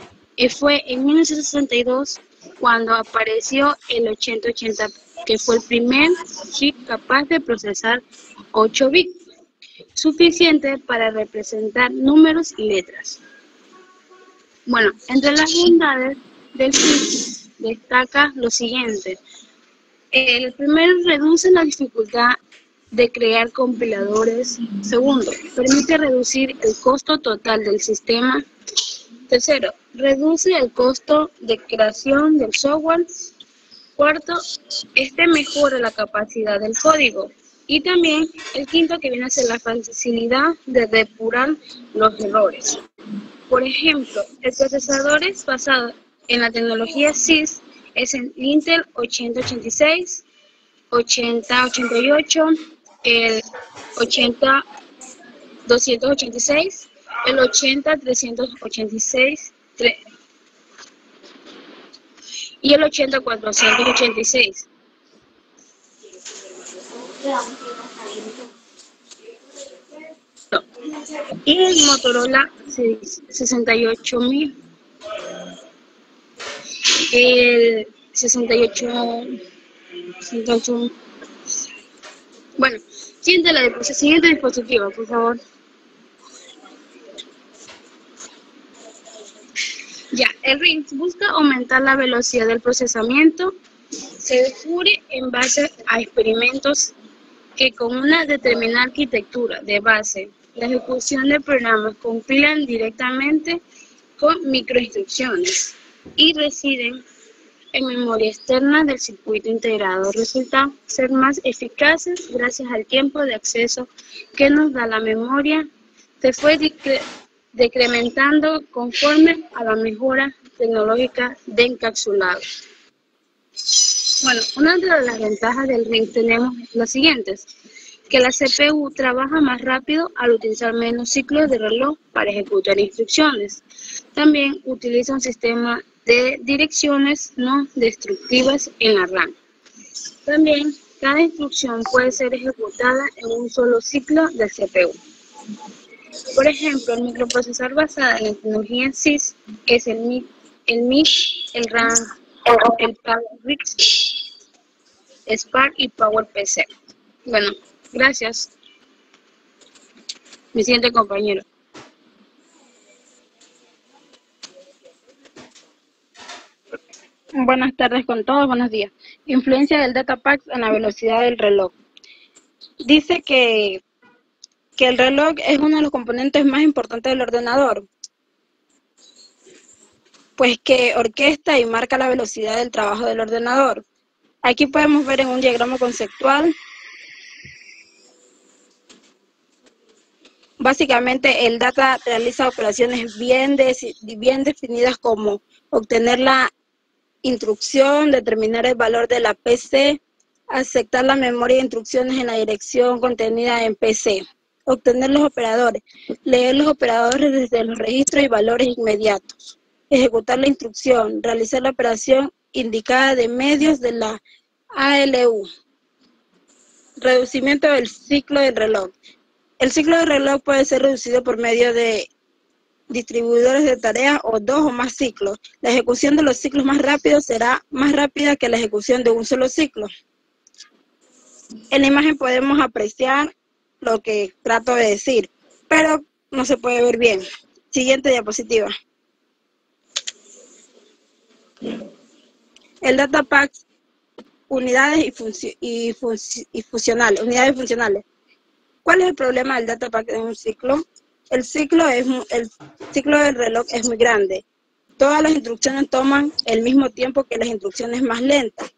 fue en 1962 cuando apareció el 8080, que fue el primer chip capaz de procesar 8 bits, suficiente para representar números y letras. Bueno, entre las bondades del chip destaca lo siguiente. El primero, reduce la dificultad de crear compiladores. Segundo, permite reducir el costo total del sistema. Tercero, reduce el costo de creación del software. Cuarto, mejora la capacidad del código. Y también el quinto, que viene a ser la facilidad de depurar los errores. Por ejemplo, el procesador es basado en la tecnología CISC, es el Intel 8086, 8088, el 80286, el 80386 y el 80486. Y el Motorola 68000, el 68. Bueno, siguiente dispositivo, por favor. Ya, el RISC busca aumentar la velocidad del procesamiento. Se descubre en base a experimentos que con una determinada arquitectura de base, la ejecución de programas compilan directamente con microinstrucciones y residen en memoria externa del circuito integrado. Resulta ser más eficaces gracias al tiempo de acceso que nos da la memoria. Se fue decrementando conforme a la mejora tecnológica de encapsulado. Bueno, una de las ventajas del RISC tenemos las siguientes: que la CPU trabaja más rápido al utilizar menos ciclos de reloj para ejecutar instrucciones. También utiliza un sistema de direcciones no destructivas en la RAM. También cada instrucción puede ser ejecutada en un solo ciclo del CPU. Por ejemplo, el microprocesador basado en la tecnología CISC es el MIC, el RAM, el PowerPC, Spark y PowerPC. Bueno, gracias. Mi siguiente compañero. Buenas tardes con todos, buenos días. Influencia del datapack en la velocidad del reloj. Dice que el reloj es uno de los componentes más importantes del ordenador, pues que orquesta y marca la velocidad del trabajo del ordenador. Aquí podemos ver en un diagrama conceptual. Básicamente el data realiza operaciones bien definidas, como obtener la instrucción, determinar el valor de la PC, aceptar la memoria de instrucciones en la dirección contenida en PC, obtener los operadores, leer los operadores desde los registros y valores inmediatos, ejecutar la instrucción, realizar la operación indicada de medios de la ALU. Reducimiento del ciclo del reloj. El ciclo del reloj puede ser reducido por medio de distribuidores de tareas o dos o más ciclos. La ejecución de los ciclos más rápidos será más rápida que la ejecución de un solo ciclo. En la imagen podemos apreciar lo que trato de decir, pero no se puede ver bien. Siguiente diapositiva. El datapack, unidades funcionales. ¿Cuál es el problema del datapack en un ciclo? El ciclo del reloj es muy grande. Todas las instrucciones toman el mismo tiempo que las instrucciones más lentas.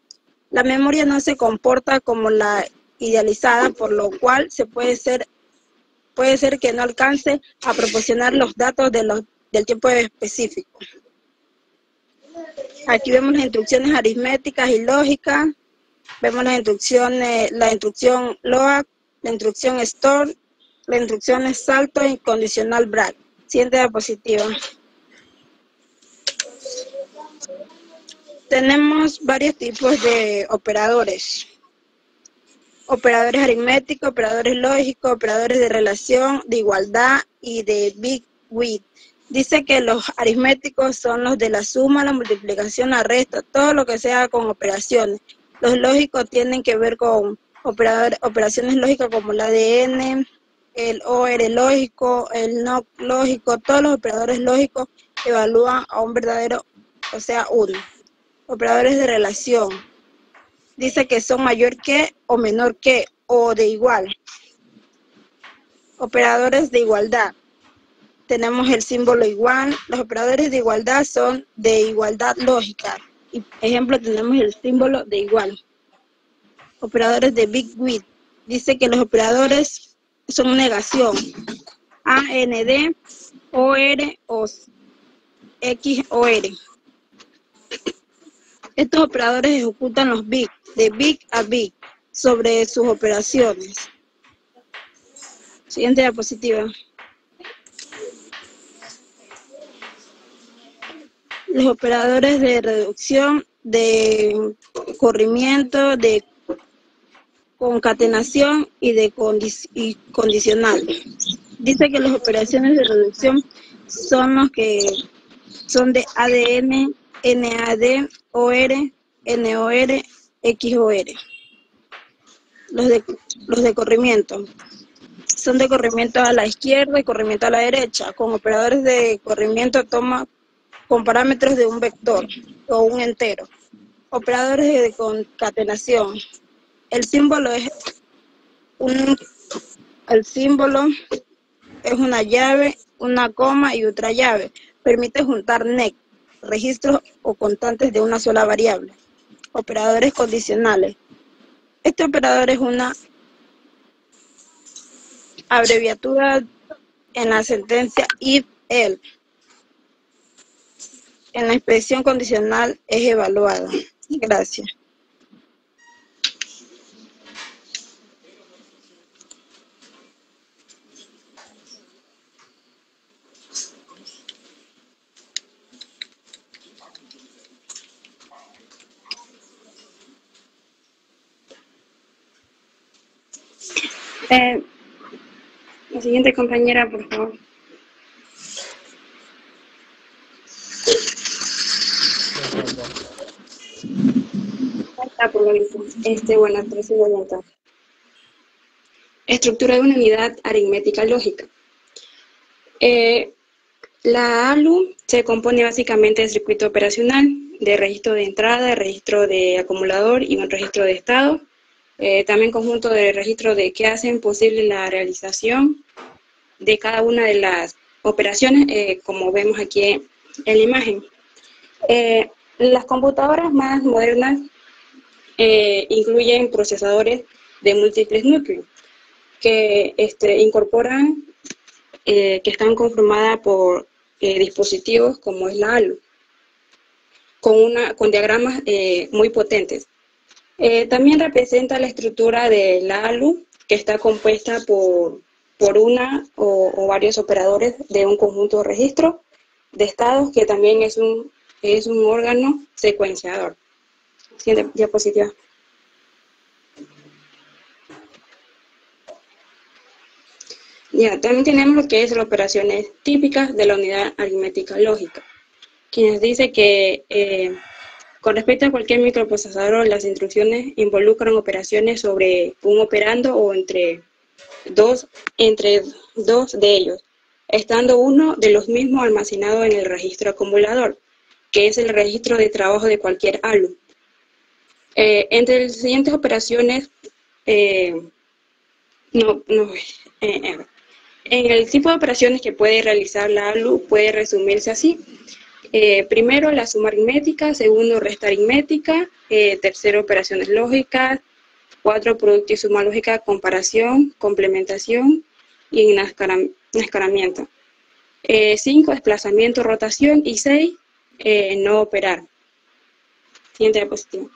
La memoria no se comporta como la idealizada, por lo cual puede ser que no alcance a proporcionar los datos del tiempo específico. Aquí vemos las instrucciones aritméticas y lógicas, vemos la instrucción load, la instrucción store, la instrucción salto y condicional break. Siguiente diapositiva. Tenemos varios tipos de operadores. Operadores aritméticos, operadores lógicos, operadores de relación, de igualdad y de big with. Dice que los aritméticos son los de la suma, la multiplicación, la resta, todo lo que sea con operaciones. Los lógicos tienen que ver con operaciones lógicas como el ADN, el OR lógico, el NOT lógico, todos los operadores lógicos evalúan a un verdadero, o sea, uno. Operadores de relación. Dice que son mayor que o menor que o de igual. Operadores de igualdad. Tenemos el símbolo igual. Los operadores de igualdad son de igualdad lógica. Y, ejemplo, tenemos el símbolo de igual. Operadores de big with. Dice que los operadores son negación. AND, OR, OS, XOR. Estos operadores ejecutan los bits, de bit a bit, sobre sus operaciones. Siguiente diapositiva. Los operadores de reducción, de corrimiento, de concatenación y de condicional. Dice que las operaciones de reducción son los que son de ADN, NAD, OR, NOR, XOR. Los de corrimiento son de corrimiento a la izquierda y corrimiento a la derecha, con operadores de corrimiento con parámetros de un vector o un entero. Operadores de concatenación. El símbolo es una llave, una coma y otra llave. Permite juntar NEC, registros o constantes de una sola variable. Operadores condicionales. Este operador es una abreviatura en la sentencia if-else. En la expresión condicional es evaluada. Gracias. La siguiente compañera, por favor. Por lo visto. Bueno, procedo entonces. Estructura de una unidad aritmética lógica. La ALU se compone básicamente de circuito operacional, de registro de entrada, de registro de acumulador y un registro de estado. También conjunto de registros de que hacen posible la realización de cada una de las operaciones, como vemos aquí en la imagen. Las computadoras más modernas incluyen procesadores de múltiples núcleos que incorporan, que están conformadas por dispositivos como es la ALU, con diagramas muy potentes. También representa la estructura de la ALU, que está compuesta por una o varios operadores de un conjunto de registros de estados, que también es un órgano secuenciador. Siguiente diapositiva. Ya, también tenemos lo que es las operaciones típicas de la unidad aritmética lógica, quienes dice que con respecto a cualquier microprocesador, las instrucciones involucran operaciones sobre un operando o entre dos de ellos, estando uno de los mismos almacenado en el registro acumulador, que es el registro de trabajo de cualquier ALU. Entre las siguientes operaciones, en el tipo de operaciones que puede realizar la ALU puede resumirse así. Primero, la suma aritmética. Segundo, resta aritmética. Tercero, operaciones lógicas. 4, producto y suma lógica, comparación, complementación y enmascaramiento. 5, desplazamiento, rotación. Y 6, no operar. Siguiente diapositiva.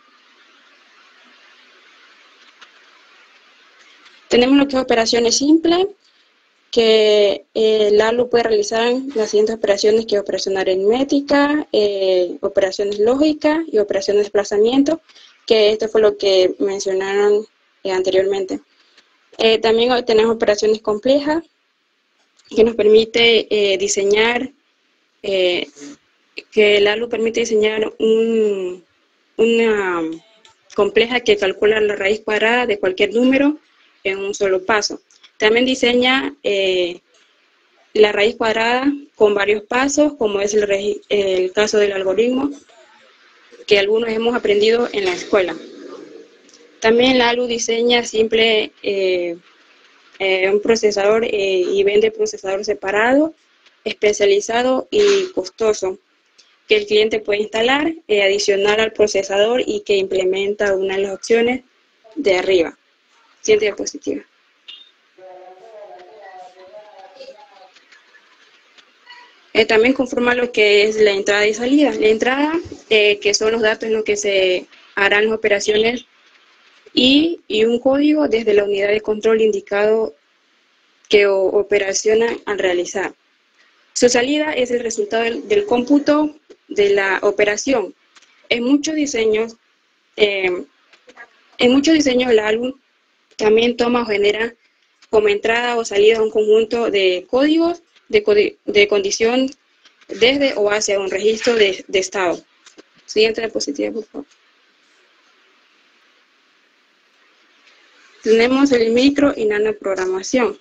Tenemos lo que es operaciones simples, que el ALU puede realizar las siguientes operaciones, que es operación aritmética, operaciones lógicas y operaciones de desplazamiento, que esto fue lo que mencionaron anteriormente. También tenemos operaciones complejas, que nos permite diseñar, que el ALU permite diseñar una compleja que calcula la raíz cuadrada de cualquier número en un solo paso. También diseña la raíz cuadrada con varios pasos, como es el caso del algoritmo, que algunos hemos aprendido en la escuela. También la ALU diseña simple un procesador y vende procesador separado, especializado y costoso, que el cliente puede instalar, adicionar al procesador y que implementa una de las opciones de arriba. Siguiente diapositiva. También conforma lo que es la entrada y salida. La entrada, que son los datos en los que se harán las operaciones, y un código desde la unidad de control indicado que operaciona al realizar. Su salida es el resultado del cómputo de la operación. En muchos diseños la ALU también toma o genera como entrada o salida un conjunto de códigos de condición desde o hacia un registro de estado. Siguiente diapositiva, por favor. Tenemos el micro y nanoprogramación.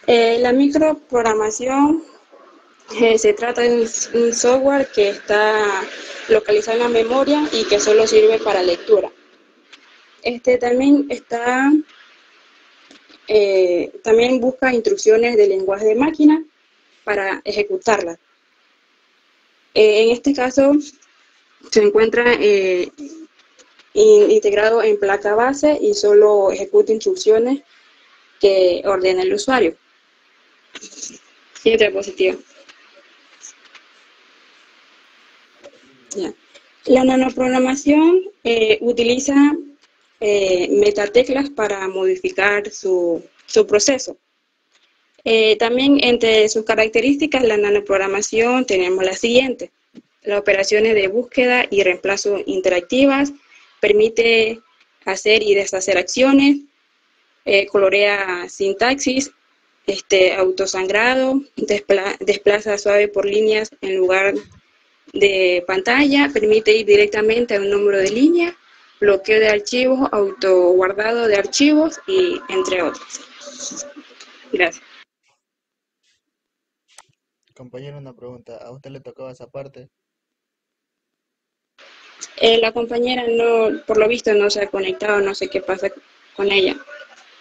La microprogramación se trata de un software que está localizado en la memoria y que solo sirve para lectura. También busca instrucciones de lenguaje de máquina para ejecutarlas. En este caso se encuentra integrado en placa base y solo ejecuta instrucciones que ordena el usuario. Siguiente diapositiva. Ya. La nanoprogramación utiliza metateclas para modificar su proceso. También entre sus características, la nanoprogramación tenemos las siguientes: las operaciones de búsqueda y reemplazo interactivas, permite hacer y deshacer acciones, colorea sintaxis, autosangrado, desplaza suave por líneas en lugar de pantalla, permite ir directamente a un número de línea, bloqueo de archivos, autoguardado de archivos y entre otros. Gracias. Compañero, una pregunta. ¿A usted le tocaba esa parte? La compañera no, por lo visto no se ha conectado, no sé qué pasa con ella.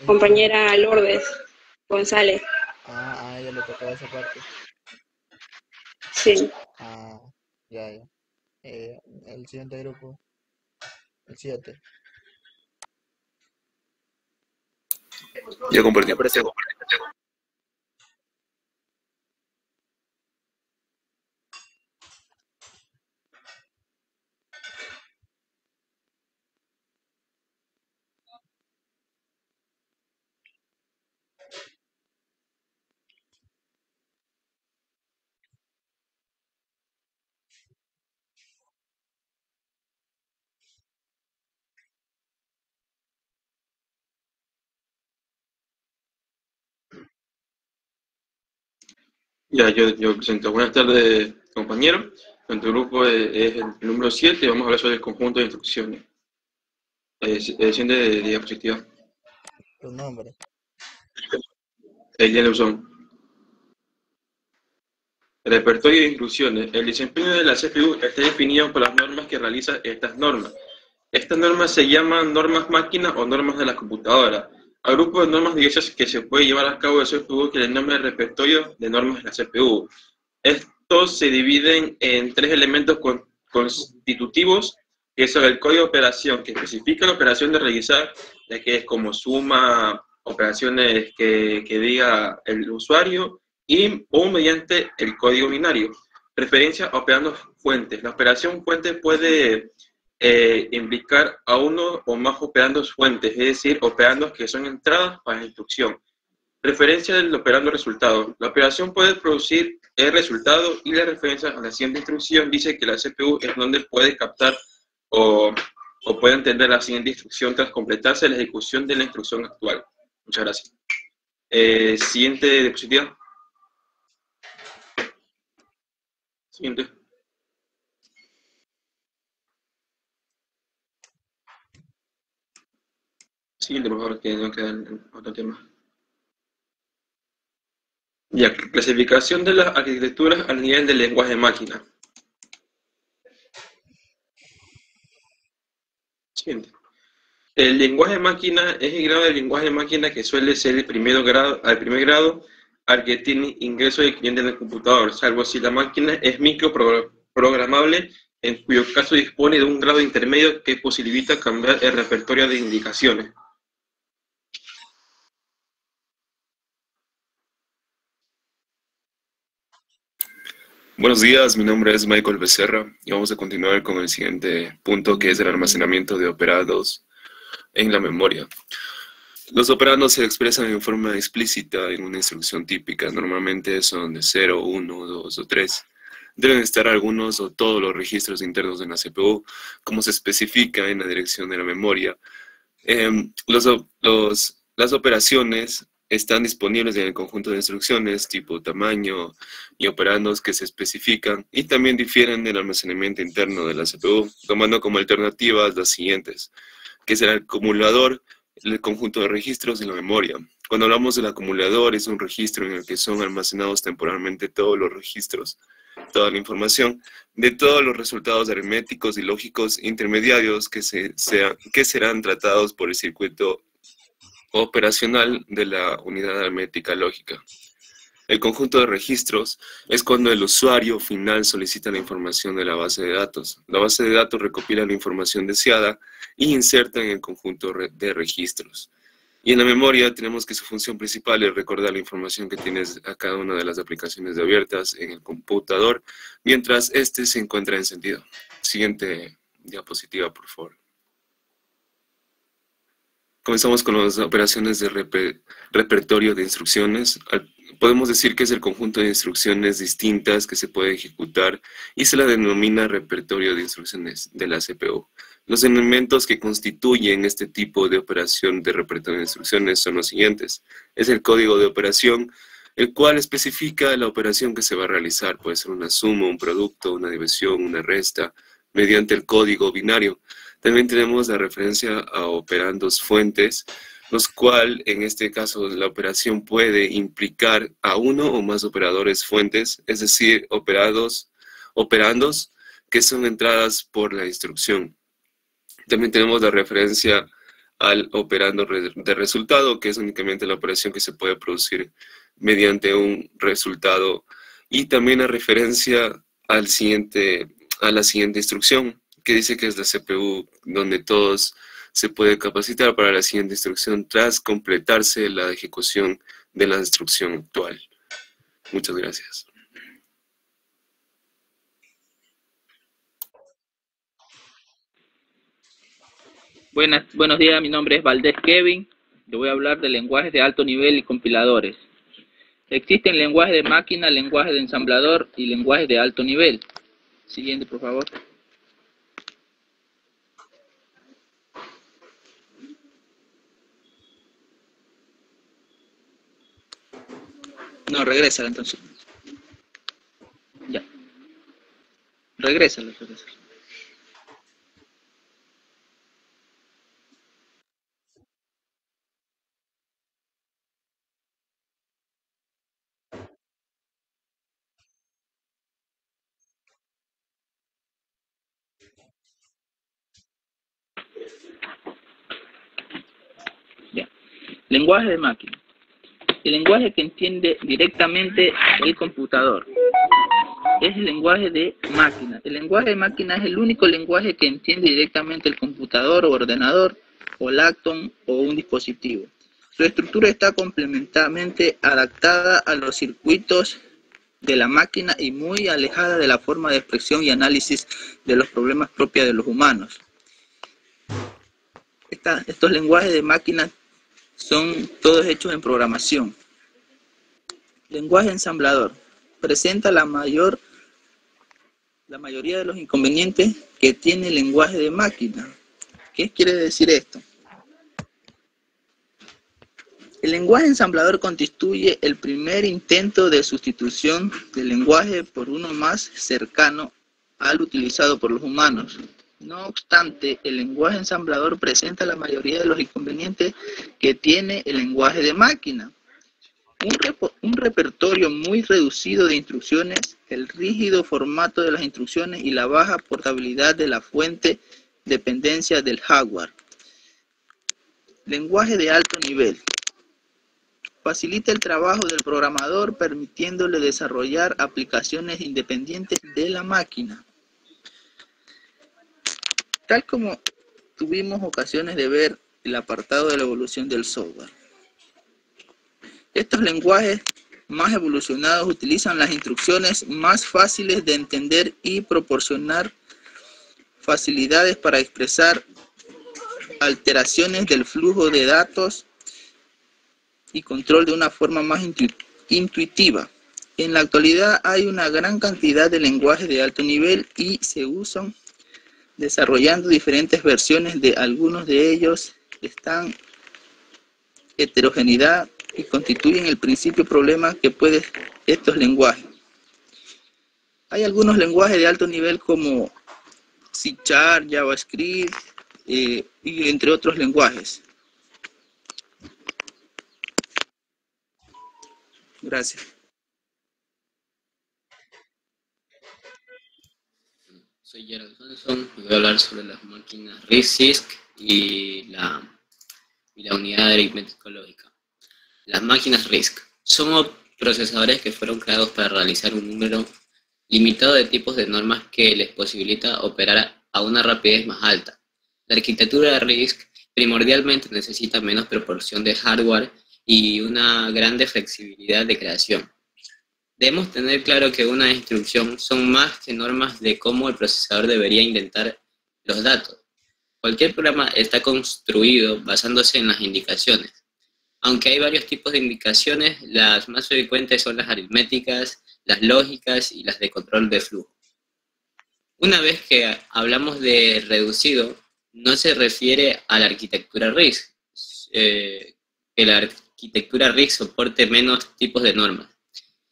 Compañera Lourdes González. A ella le tocaba esa parte. Sí. Ya. El siguiente grupo, el 7. Ya compartí. Ya, yo presento. Buenas tardes, compañero. Nuestro grupo es el número 7 y vamos a hablar sobre el conjunto de instrucciones. Edición de diapositiva. ¿Tu nombre? Elian Luzón. El repertorio de instrucciones. El desempeño de la CPU está definido por las normas que realizan estas normas. Estas normas se llaman normas máquina o normas de la computadora. Al grupo de normas diversas que se puede llevar a cabo de CPU que le nombra el repertorio de normas de la CPU. Estos se dividen en 3 elementos constitutivos, que son el código de operación, que especifica la operación de realizar ya que es como suma operaciones que diga el usuario o mediante el código binario. Referencia a operandos fuentes. La operación fuente puede implicar a uno o más operandos fuentes, es decir, operandos que son entradas para la instrucción. Referencia del operando resultado. La operación puede producir el resultado y la referencia a la siguiente instrucción dice que la CPU es donde puede captar o puede entender la siguiente instrucción tras completarse la ejecución de la instrucción actual. Muchas gracias. Siguiente diapositiva. Siguiente. Siguiente, por favor, que no queda en otro tema. Ya, clasificación de las arquitecturas al nivel del lenguaje máquina. Siguiente. El lenguaje máquina es el grado del lenguaje máquina que suele ser el primer grado al que tiene ingreso el cliente en el computador, salvo si la máquina es microprogramable, en cuyo caso dispone de un grado intermedio que posibilita cambiar el repertorio de indicaciones. Buenos días, mi nombre es Michael Becerra y vamos a continuar con el siguiente punto, que es el almacenamiento de operados en la memoria. Los operandos se expresan en forma explícita en una instrucción típica, normalmente son de 0, 1, 2 o 3. Deben estar algunos o todos los registros internos en la CPU, como se especifica en la dirección de la memoria. Las operaciones están disponibles en el conjunto de instrucciones tipo tamaño y operandos que se especifican y también difieren del almacenamiento interno de la CPU, tomando como alternativas las siguientes, que será el acumulador, el conjunto de registros y la memoria. Cuando hablamos del acumulador, es un registro en el que son almacenados temporalmente todos los registros, toda la información de todos los resultados aritméticos y lógicos intermediarios que serán tratados por el circuito operacional de la unidad aritmética lógica. El conjunto de registros es cuando el usuario final solicita la información de la base de datos. La base de datos recopila la información deseada y inserta en el conjunto de registros. Y en la memoria tenemos que su función principal es recordar la información que tienes a cada una de las aplicaciones abiertas en el computador, mientras este se encuentra encendido. Siguiente diapositiva, por favor. Comenzamos con las operaciones de repertorio de instrucciones. Podemos decir que es el conjunto de instrucciones distintas que se puede ejecutar y se la denomina repertorio de instrucciones de la CPU. Los elementos que constituyen este tipo de operación de repertorio de instrucciones son los siguientes. Es el código de operación, el cual especifica la operación que se va a realizar. Puede ser una suma, un producto, una división, una resta, mediante el código binario. También tenemos la referencia a operandos fuentes, los cuales en este caso la operación puede implicar a uno o más operadores fuentes, es decir, operandos que son entradas por la instrucción. También tenemos la referencia al operando de resultado, que es únicamente la operación que se puede producir mediante un resultado, y también la referencia a la siguiente instrucción, que dice que es la CPU donde todos se puede capacitar para la siguiente instrucción tras completarse la ejecución de la instrucción actual. Muchas gracias. Buenos días, mi nombre es Valdés Kevin. Yo voy a hablar de lenguajes de alto nivel y compiladores. Existen lenguajes de máquina, lenguajes de ensamblador y lenguajes de alto nivel. Siguiente, por favor. No, regrésala entonces. Ya. Regrésala. Ya. Lenguaje de máquina. El lenguaje que entiende directamente el computador es el lenguaje de máquina. El lenguaje de máquina es el único lenguaje que entiende directamente el computador o ordenador o Lacton o un dispositivo. Su estructura está complementarmente adaptada a los circuitos de la máquina y muy alejada de la forma de expresión y análisis de los problemas propios de los humanos. Estos lenguajes de máquina son todos hechos en programación. Lenguaje ensamblador. Presenta la mayoría de los inconvenientes que tiene el lenguaje de máquina. ¿Qué quiere decir esto? El lenguaje ensamblador constituye el primer intento de sustitución del lenguaje por uno más cercano al utilizado por los humanos. No obstante, el lenguaje ensamblador presenta la mayoría de los inconvenientes que tiene el lenguaje de máquina. Un repertorio muy reducido de instrucciones, el rígido formato de las instrucciones y la baja portabilidad de la fuente dependencia del hardware. Lenguaje de alto nivel. Facilita el trabajo del programador permitiéndole desarrollar aplicaciones independientes de la máquina. Tal como tuvimos ocasiones de ver el apartado de la evolución del software. Estos lenguajes más evolucionados utilizan las instrucciones más fáciles de entender y proporcionar facilidades para expresar alteraciones del flujo de datos y control de una forma más intuitiva. En la actualidad hay una gran cantidad de lenguajes de alto nivel y se usan desarrollando diferentes versiones de algunos de ellos. Están heterogeneidad y constituyen el principio problema que puede estos lenguajes. Hay algunos lenguajes de alto nivel como C#, JavaScript y entre otros lenguajes. Gracias. Soy Gerald Johnson y voy a hablar sobre las máquinas RISC y la unidad aritmética lógica. Las máquinas RISC son procesadores que fueron creados para realizar un número limitado de tipos de normas que les posibilita operar a una rapidez más alta. La arquitectura de RISC primordialmente necesita menos proporción de hardware y una grande flexibilidad de creación. Debemos tener claro que una instrucción son más que normas de cómo el procesador debería indentar los datos. Cualquier programa está construido basándose en las indicaciones. Aunque hay varios tipos de indicaciones, las más frecuentes son las aritméticas, las lógicas y las de control de flujo. Una vez que hablamos de reducido, no se refiere a la arquitectura RISC, que la arquitectura RISC soporte menos tipos de normas.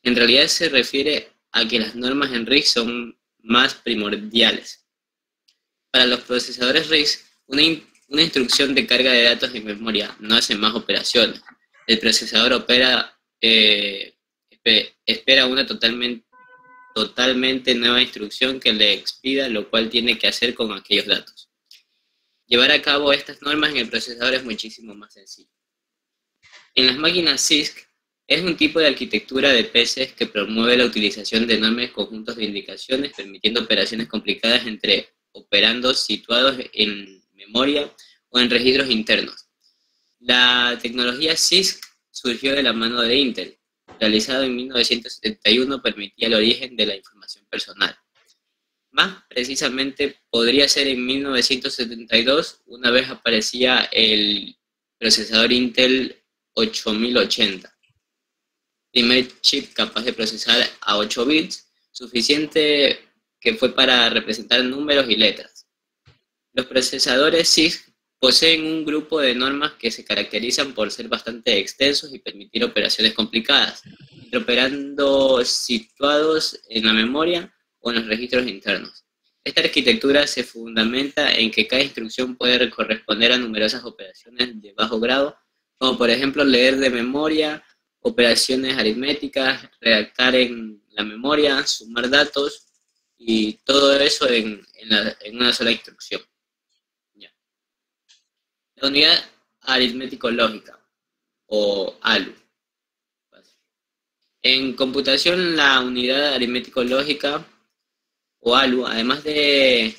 En realidad se refiere a que las normas en RISC son más primordiales. Para los procesadores RISC, una instrucción de carga de datos en memoria no hace más operaciones. El procesador espera una totalmente nueva instrucción que le expida lo cual tiene que hacer con aquellos datos. Llevar a cabo estas normas en el procesador es muchísimo más sencillo. En las máquinas CISC es un tipo de arquitectura de PCs que promueve la utilización de enormes conjuntos de indicaciones, permitiendo operaciones complicadas entre operandos situados en memoria o en registros internos. La tecnología CISC surgió de la mano de Intel. Realizado en 1971, permitía el origen de la información personal. Más precisamente, podría ser en 1972, una vez aparecía el procesador Intel 8080. Primer chip capaz de procesar a 8 bits, suficiente que fue para representar números y letras. Los procesadores CISC poseen un grupo de normas que se caracterizan por ser bastante extensos y permitir operaciones complicadas, operando situados en la memoria o en los registros internos. Esta arquitectura se fundamenta en que cada instrucción puede corresponder a numerosas operaciones de bajo grado, como por ejemplo leer de memoria, operaciones aritméticas, redactar en la memoria, sumar datos y todo eso en una sola instrucción. La unidad aritmético-lógica, o ALU. En computación, la unidad aritmético-lógica, o ALU, además de...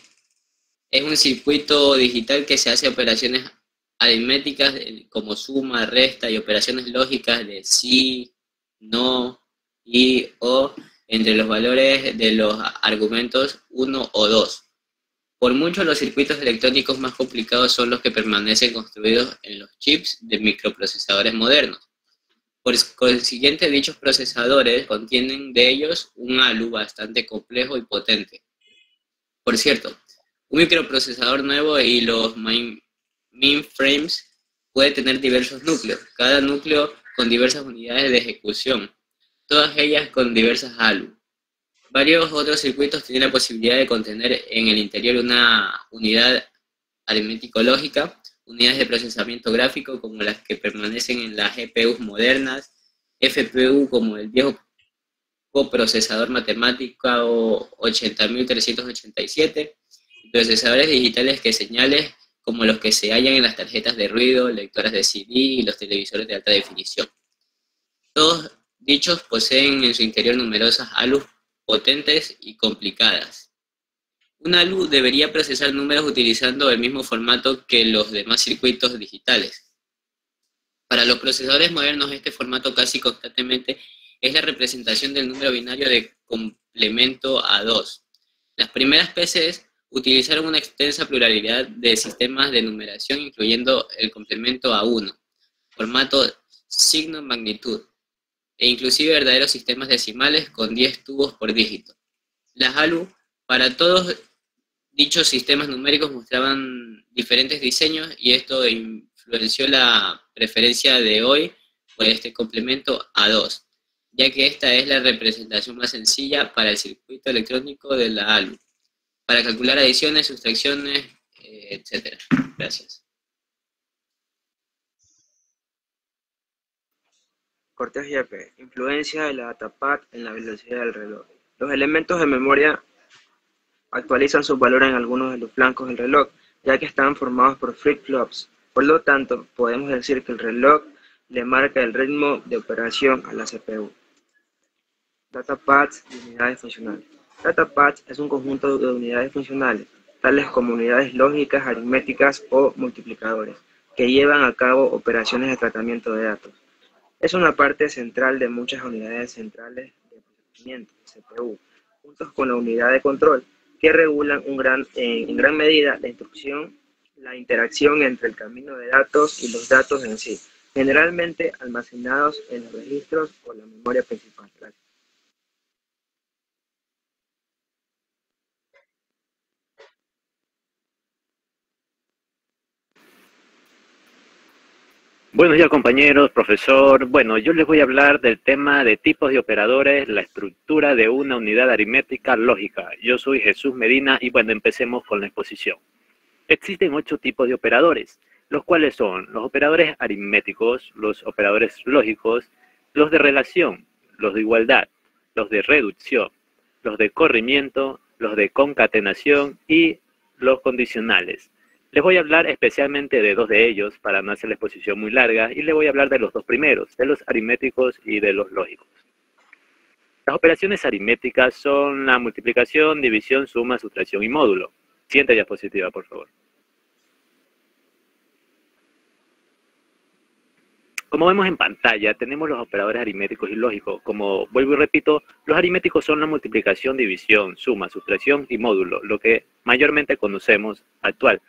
es un circuito digital que se hace operaciones aritméticas como suma, resta y operaciones lógicas de sí, no, y, o, entre los valores de los argumentos 1 o 2. Por mucho, los circuitos electrónicos más complicados son los que permanecen construidos en los chips de microprocesadores modernos. Por consiguiente, dichos procesadores contienen de ellos un ALU bastante complejo y potente. Por cierto, un microprocesador nuevo y los mainframes puede tener diversos núcleos, cada núcleo con diversas unidades de ejecución, todas ellas con diversas ALU. Varios otros circuitos tienen la posibilidad de contener en el interior una unidad aritmético-lógica, unidades de procesamiento gráfico como las que permanecen en las GPUs modernas, FPU como el viejo coprocesador matemático 80387, procesadores digitales que señales como los que se hallan en las tarjetas de ruido, lectoras de CD y los televisores de alta definición. Todos dichos poseen en su interior numerosas ALUs potentes y complicadas. Una ALU debería procesar números utilizando el mismo formato que los demás circuitos digitales. Para los procesadores modernos, este formato casi constantemente es la representación del número binario de complemento a 2. Las primeras PCs utilizaron una extensa pluralidad de sistemas de numeración, incluyendo el complemento a 1, formato signo-magnitud, e inclusive verdaderos sistemas decimales con 10 tubos por dígito. Las ALU para todos dichos sistemas numéricos mostraban diferentes diseños y esto influenció la preferencia de hoy por este complemento a 2, ya que esta es la representación más sencilla para el circuito electrónico de la ALU, para calcular adiciones, sustracciones, etc. Gracias. Cortés Yepes, influencia de la datapad en la velocidad del reloj. Los elementos de memoria actualizan sus valores en algunos de los flancos del reloj, ya que están formados por flip-flops. Por lo tanto, podemos decir que el reloj le marca el ritmo de operación a la CPU. Datapads y unidades funcionales. Datapads es un conjunto de unidades funcionales, tales como unidades lógicas, aritméticas o multiplicadores, que llevan a cabo operaciones de tratamiento de datos. Es una parte central de muchas unidades centrales de procesamiento, CPU, juntos con la unidad de control, que regulan en gran medida la instrucción, la interacción entre el camino de datos y los datos en sí, generalmente almacenados en los registros o la memoria principal. Gracias. Buenos días compañeros, profesor. Bueno, yo les voy a hablar del tema de tipos de operadores, la estructura de una unidad aritmética lógica. Yo soy Jesús Medina y bueno, empecemos con la exposición. Existen 8 tipos de operadores, los cuales son los operadores aritméticos, los operadores lógicos, los de relación, los de igualdad, los de reducción, los de corrimiento, los de concatenación y los condicionales. Les voy a hablar especialmente de 2 de ellos para no hacer la exposición muy larga y les voy a hablar de los 2 primeros, de los aritméticos y de los lógicos. Las operaciones aritméticas son la multiplicación, división, suma, sustracción y módulo. Siguiente diapositiva, por favor. Como vemos en pantalla, tenemos los operadores aritméticos y lógicos. Como vuelvo y repito, los aritméticos son la multiplicación, división, suma, sustracción y módulo, lo que mayormente conocemos actual.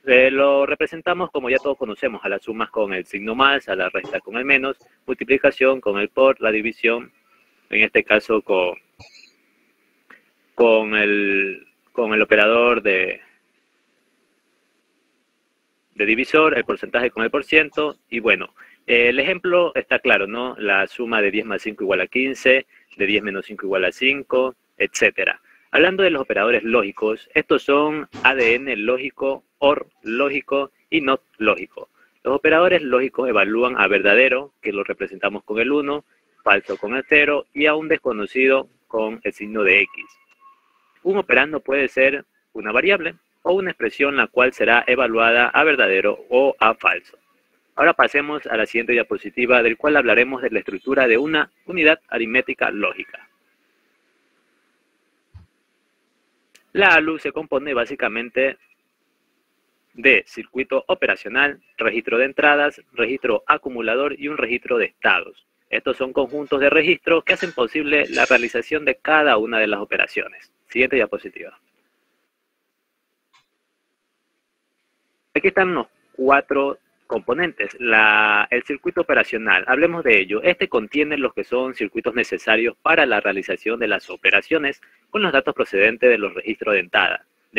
Lo representamos como ya todos conocemos, a las sumas con el signo más, a la resta con el menos, multiplicación con el por, la división, en este caso con el operador de divisor, el porcentaje con el porciento, y bueno, el ejemplo está claro, ¿no? La suma de 10 más 5 igual a 15, de 10 menos 5 igual a 5, etcétera. Hablando de los operadores lógicos, estos son ADN lógico, OR lógico y NOT lógico. Los operadores lógicos evalúan a verdadero, que lo representamos con el 1, falso con el 0 y a un desconocido con el signo de X. Un operando puede ser una variable o una expresión la cual será evaluada a verdadero o a falso. Ahora pasemos a la siguiente diapositiva, del cual hablaremos de la estructura de una unidad aritmética lógica. La ALU se compone básicamente de circuito operacional, registro de entradas, registro acumulador y un registro de estados. Estos son conjuntos de registros que hacen posible la realización de cada una de las operaciones. Siguiente diapositiva. Aquí están los 4 componentes. El circuito operacional, hablemos de ello. Este contiene los que son circuitos necesarios para la realización de las operaciones con los datos procedentes de los registros de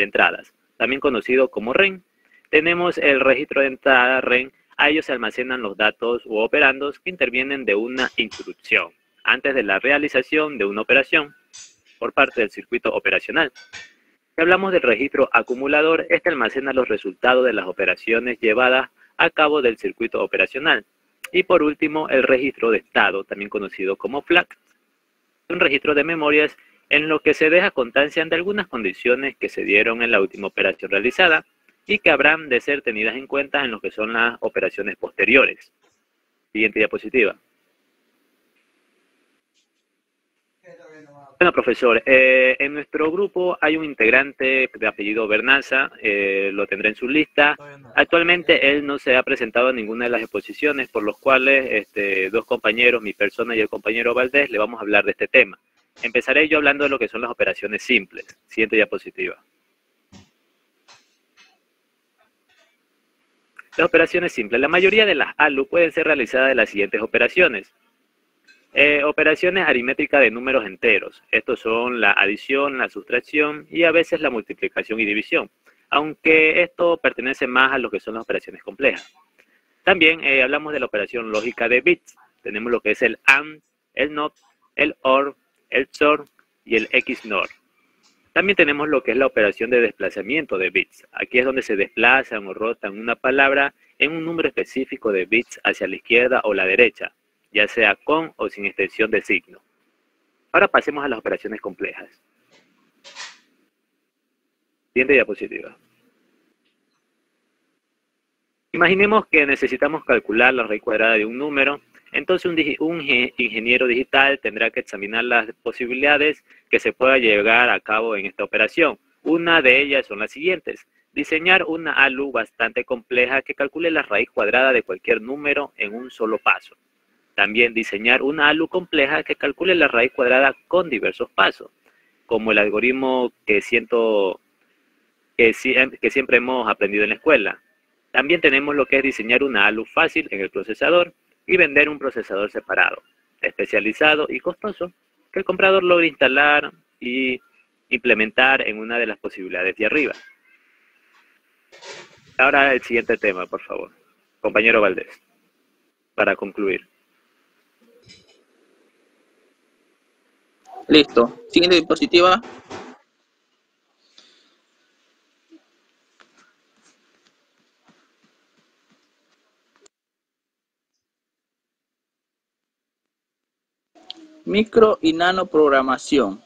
entradas, también conocido como REN. Tenemos el registro de entrada REN. A ellos se almacenan los datos u operandos que intervienen de una instrucción antes de la realización de una operación por parte del circuito operacional. Si hablamos del registro acumulador, este almacena los resultados de las operaciones llevadas a cabo del circuito operacional. Y por último, el registro de estado, también conocido como FLAG, un registro de memorias en lo que se deja constancia de algunas condiciones que se dieron en la última operación realizada y que habrán de ser tenidas en cuenta en lo que son las operaciones posteriores. Siguiente diapositiva. Bueno, profesor, en nuestro grupo hay un integrante de apellido Bernaza, lo tendré en su lista. Actualmente él no se ha presentado en ninguna de las exposiciones, por los cuales 2 compañeros, mi persona y el compañero Valdés, le vamos a hablar de este tema. Empezaré yo hablando de lo que son las operaciones simples. Siguiente diapositiva. Las operaciones simples. La mayoría de las ALU pueden ser realizadas de las siguientes operaciones. Operaciones aritméticas de números enteros. Estos son la adición, la sustracción y a veces la multiplicación y división, aunque esto pertenece más a lo que son las operaciones complejas. También hablamos de la operación lógica de bits. Tenemos lo que es el AND, el NOT, el OR, el XOR y el XNOR. También tenemos lo que es la operación de desplazamiento de bits. Aquí es donde se desplazan o rotan una palabra en un número específico de bits hacia la izquierda o la derecha, ya sea con o sin extensión de signo. Ahora pasemos a las operaciones complejas. Siguiente diapositiva. Imaginemos que necesitamos calcular la raíz cuadrada de un número. Entonces un ingeniero digital tendrá que examinar las posibilidades que se pueda llevar a cabo en esta operación. Una de ellas son las siguientes. Diseñar una ALU bastante compleja que calcule la raíz cuadrada de cualquier número en un solo paso. También diseñar una ALU compleja que calcule la raíz cuadrada con diversos pasos, como el algoritmo que siempre hemos aprendido en la escuela. También tenemos lo que es diseñar una ALU fácil en el procesador y vender un procesador separado, especializado y costoso, que el comprador logre instalar y implementar en una de las posibilidades de arriba. Ahora el siguiente tema, por favor. Compañero Valdés, para concluir. Listo. Siguiente diapositiva. Micro y nano programación.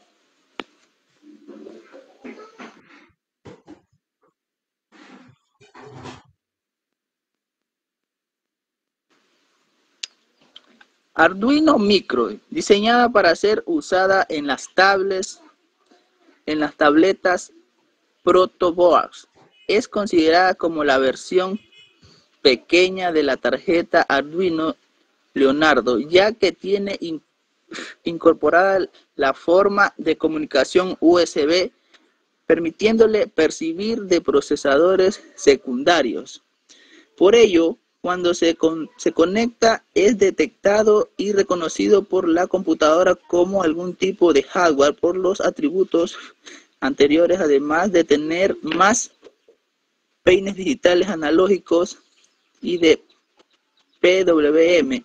Arduino Micro, diseñada para ser usada en las tabletas protoboards. Es considerada como la versión pequeña de la tarjeta Arduino Leonardo, ya que tiene incorporada la forma de comunicación USB, permitiéndole percibir de procesadores secundarios. Por ello, cuando se conecta, es detectado y reconocido por la computadora como algún tipo de hardware por los atributos anteriores, además de tener más peines digitales analógicos y de PWM.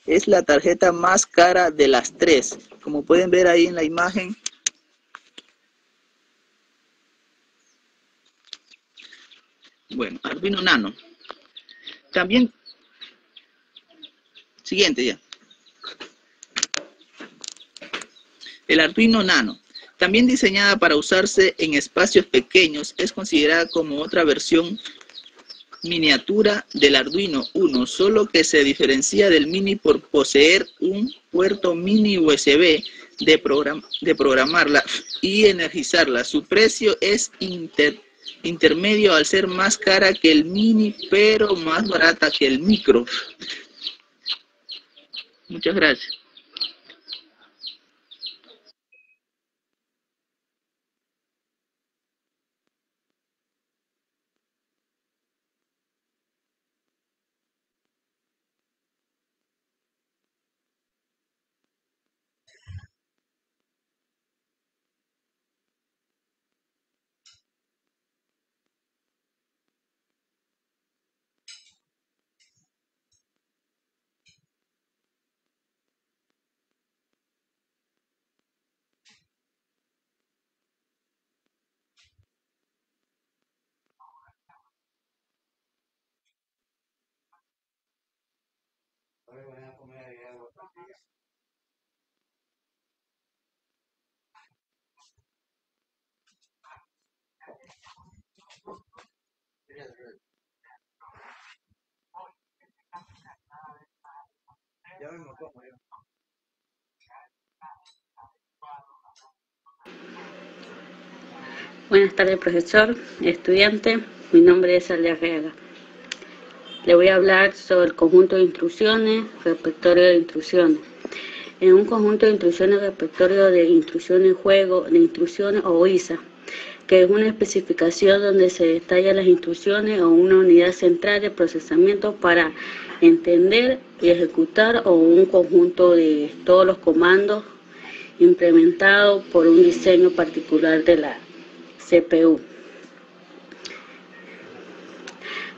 Es la tarjeta más cara de las 3, como pueden ver ahí en la imagen. Bueno, Arduino Nano. También, siguiente ya. El Arduino Nano, también diseñada para usarse en espacios pequeños, es considerada como otra versión miniatura del Arduino Uno, solo que se diferencia del Mini por poseer un puerto mini USB de programarla y energizarla. Su precio es intermedio al ser más cara que el mini, pero más barata que el micro. Muchas gracias. Buenas tardes, profesor, estudiante. Mi nombre es Alia Arriaga. Le voy a hablar sobre el conjunto de instrucciones, repertorio de instrucciones. En un conjunto de instrucciones, repertorio de instrucciones, juego de instrucciones o ISA, que es una especificación donde se detallan las instrucciones o una unidad central de procesamiento para entender y ejecutar o un conjunto de todos los comandos implementados por un diseño particular de la CPU.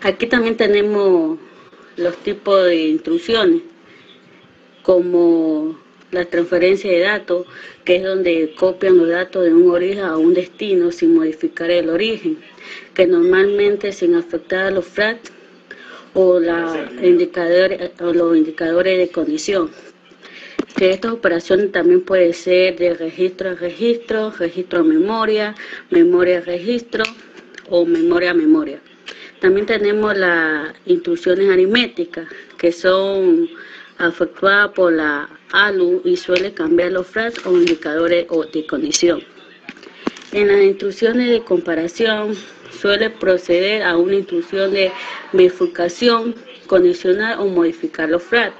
Aquí también tenemos los tipos de instrucciones, como la transferencia de datos, que es donde copian los datos de un origen a un destino sin modificar el origen, que normalmente sin afectar a los flags o los indicadores de condición. Que estas operaciones también pueden ser de registro a registro, registro a memoria, memoria a registro o memoria a memoria. También tenemos las instrucciones aritméticas, que son efectuadas por la ALU y suele cambiar los flags o indicadores de condición. En las instrucciones de comparación suele proceder a una instrucción de bifurcación, condicionar o modificar los flags.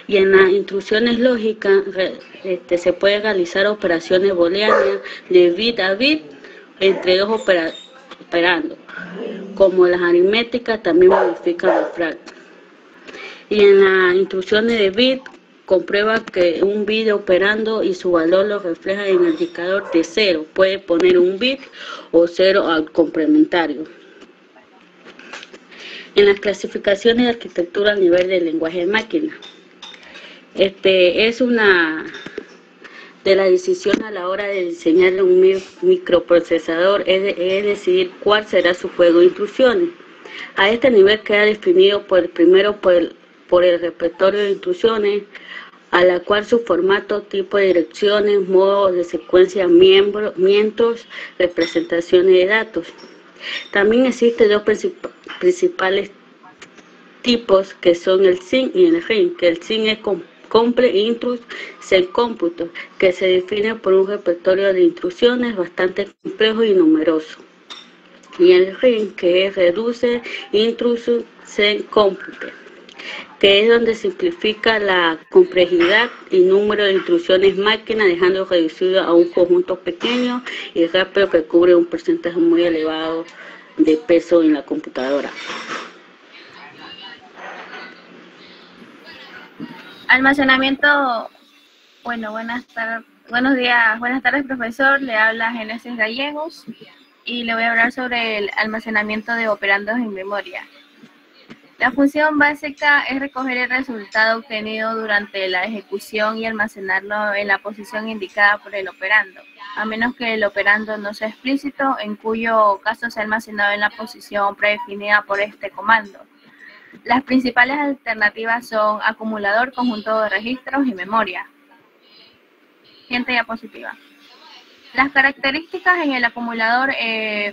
Y en las instrucciones lógicas se pueden realizar operaciones booleanas de bit a bit entre dos operandos, como las aritméticas también modifican los flags. Y en las instrucciones de bit comprueba que un bit operando y su valor lo refleja en el indicador de 0. Puede poner un bit o 0 al complementario. En las clasificaciones de arquitectura a nivel del lenguaje de máquina. Es una de las decisiones a la hora de diseñar un microprocesador, es decidir cuál será su juego de instrucciones. A este nivel queda definido primero por el repertorio de instrucciones, a la cual su formato, tipo de direcciones, modos de secuencia, miembros, representaciones de datos. También existen dos principales tipos, que son el SIN y el RIN, que el SIN es Complex Instruct Set Cómputo, que se define por un repertorio de instrucciones bastante complejo y numeroso. Y el RIN, que es Reduce Instruct Set Cómputo, que es donde simplifica la complejidad y número de instrucciones máquina, dejando reducido a un conjunto pequeño y rápido que cubre un porcentaje muy elevado de peso en la computadora. Almacenamiento, buenos días, profesor. Le habla Génesis Gallegos y le voy a hablar sobre el almacenamiento de operandos en memoria. La función básica es recoger el resultado obtenido durante la ejecución y almacenarlo en la posición indicada por el operando, a menos que el operando no sea explícito, en cuyo caso sea almacenado en la posición predefinida por este comando. Las principales alternativas son acumulador, conjunto de registros y memoria. Siguiente diapositiva. Las características en el acumulador,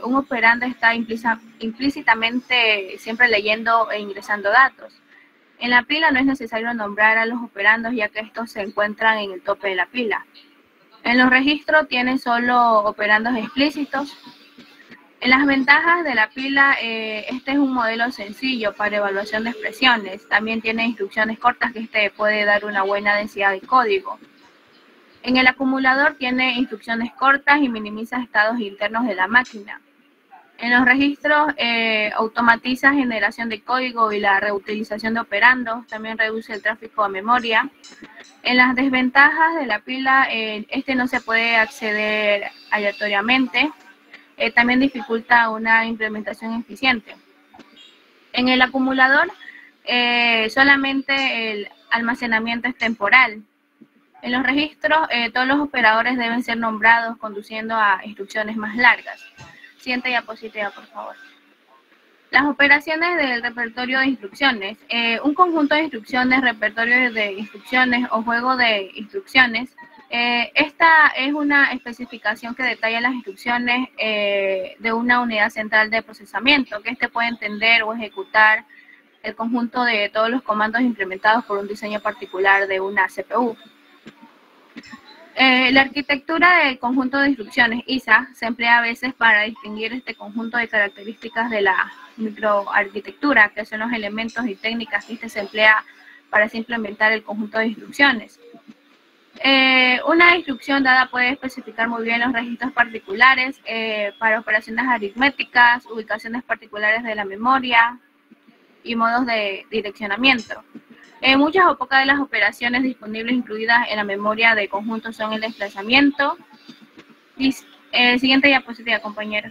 un operando está implícitamente siempre leyendo e ingresando datos. En la pila no es necesario nombrar a los operandos, ya que estos se encuentran en el tope de la pila. En los registros tiene solo operandos explícitos. En las ventajas de la pila, este es un modelo sencillo para evaluación de expresiones. También tiene instrucciones cortas que este puede dar una buena densidad de código. En el acumulador tiene instrucciones cortas y minimiza estados internos de la máquina. En los registros automatiza generación de código y la reutilización de operandos. También reduce el tráfico a memoria. En las desventajas de la pila, este no se puede acceder aleatoriamente. También dificulta una implementación eficiente. En el acumulador, solamente el almacenamiento es temporal. En los registros, todos los operadores deben ser nombrados, conduciendo a instrucciones más largas. Siguiente diapositiva, por favor. Las operaciones del repertorio de instrucciones. Un conjunto de instrucciones, repertorio de instrucciones o juego de instrucciones. Esta es una especificación que detalla las instrucciones de una unidad central de procesamiento, que este puede entender o ejecutar el conjunto de todos los comandos implementados por un diseño particular de una CPU. La arquitectura del conjunto de instrucciones, ISA, se emplea a veces para distinguir este conjunto de características de la microarquitectura, que son los elementos y técnicas que se emplea para implementar el conjunto de instrucciones. Una instrucción dada puede especificar muy bien los registros particulares para operaciones aritméticas, ubicaciones particulares de la memoria y modos de direccionamiento. Muchas o pocas de las operaciones disponibles incluidas en la memoria de conjunto son el desplazamiento. Siguiente diapositiva, compañero.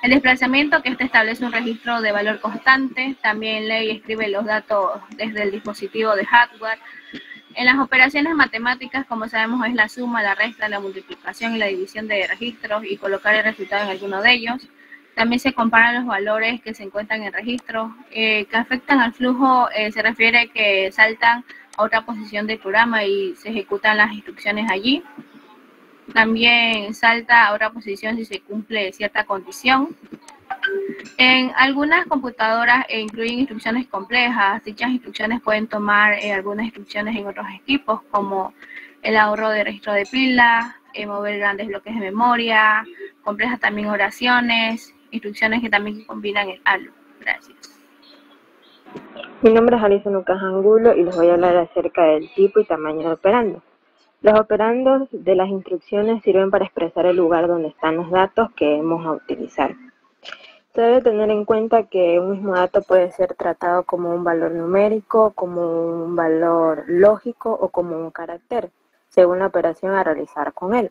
El desplazamiento, que este establece un registro de valor constante. También lee y escribe los datos desde el dispositivo de hardware. En las operaciones matemáticas, como sabemos, es la suma, la resta, la multiplicación y la división de registros y colocar el resultado en alguno de ellos. También se comparan los valores que se encuentran en registros que afectan al flujo. Se refiere que saltan a otra posición del programa y se ejecutan las instrucciones allí. También salta a otra posición si se cumple cierta condición. En algunas computadoras incluyen instrucciones complejas. Dichas instrucciones pueden tomar algunas instrucciones en otros equipos, como el ahorro de registro de pila, mover grandes bloques de memoria, complejas también oraciones, instrucciones que también combinan el ALU. Gracias. Mi nombre es Alison Lucas Angulo y les voy a hablar acerca del tipo y tamaño de operando. Los operandos de las instrucciones sirven para expresar el lugar donde están los datos que vamos a utilizar. Se debe tener en cuenta que un mismo dato puede ser tratado como un valor numérico, como un valor lógico o como un carácter, según la operación a realizar con él.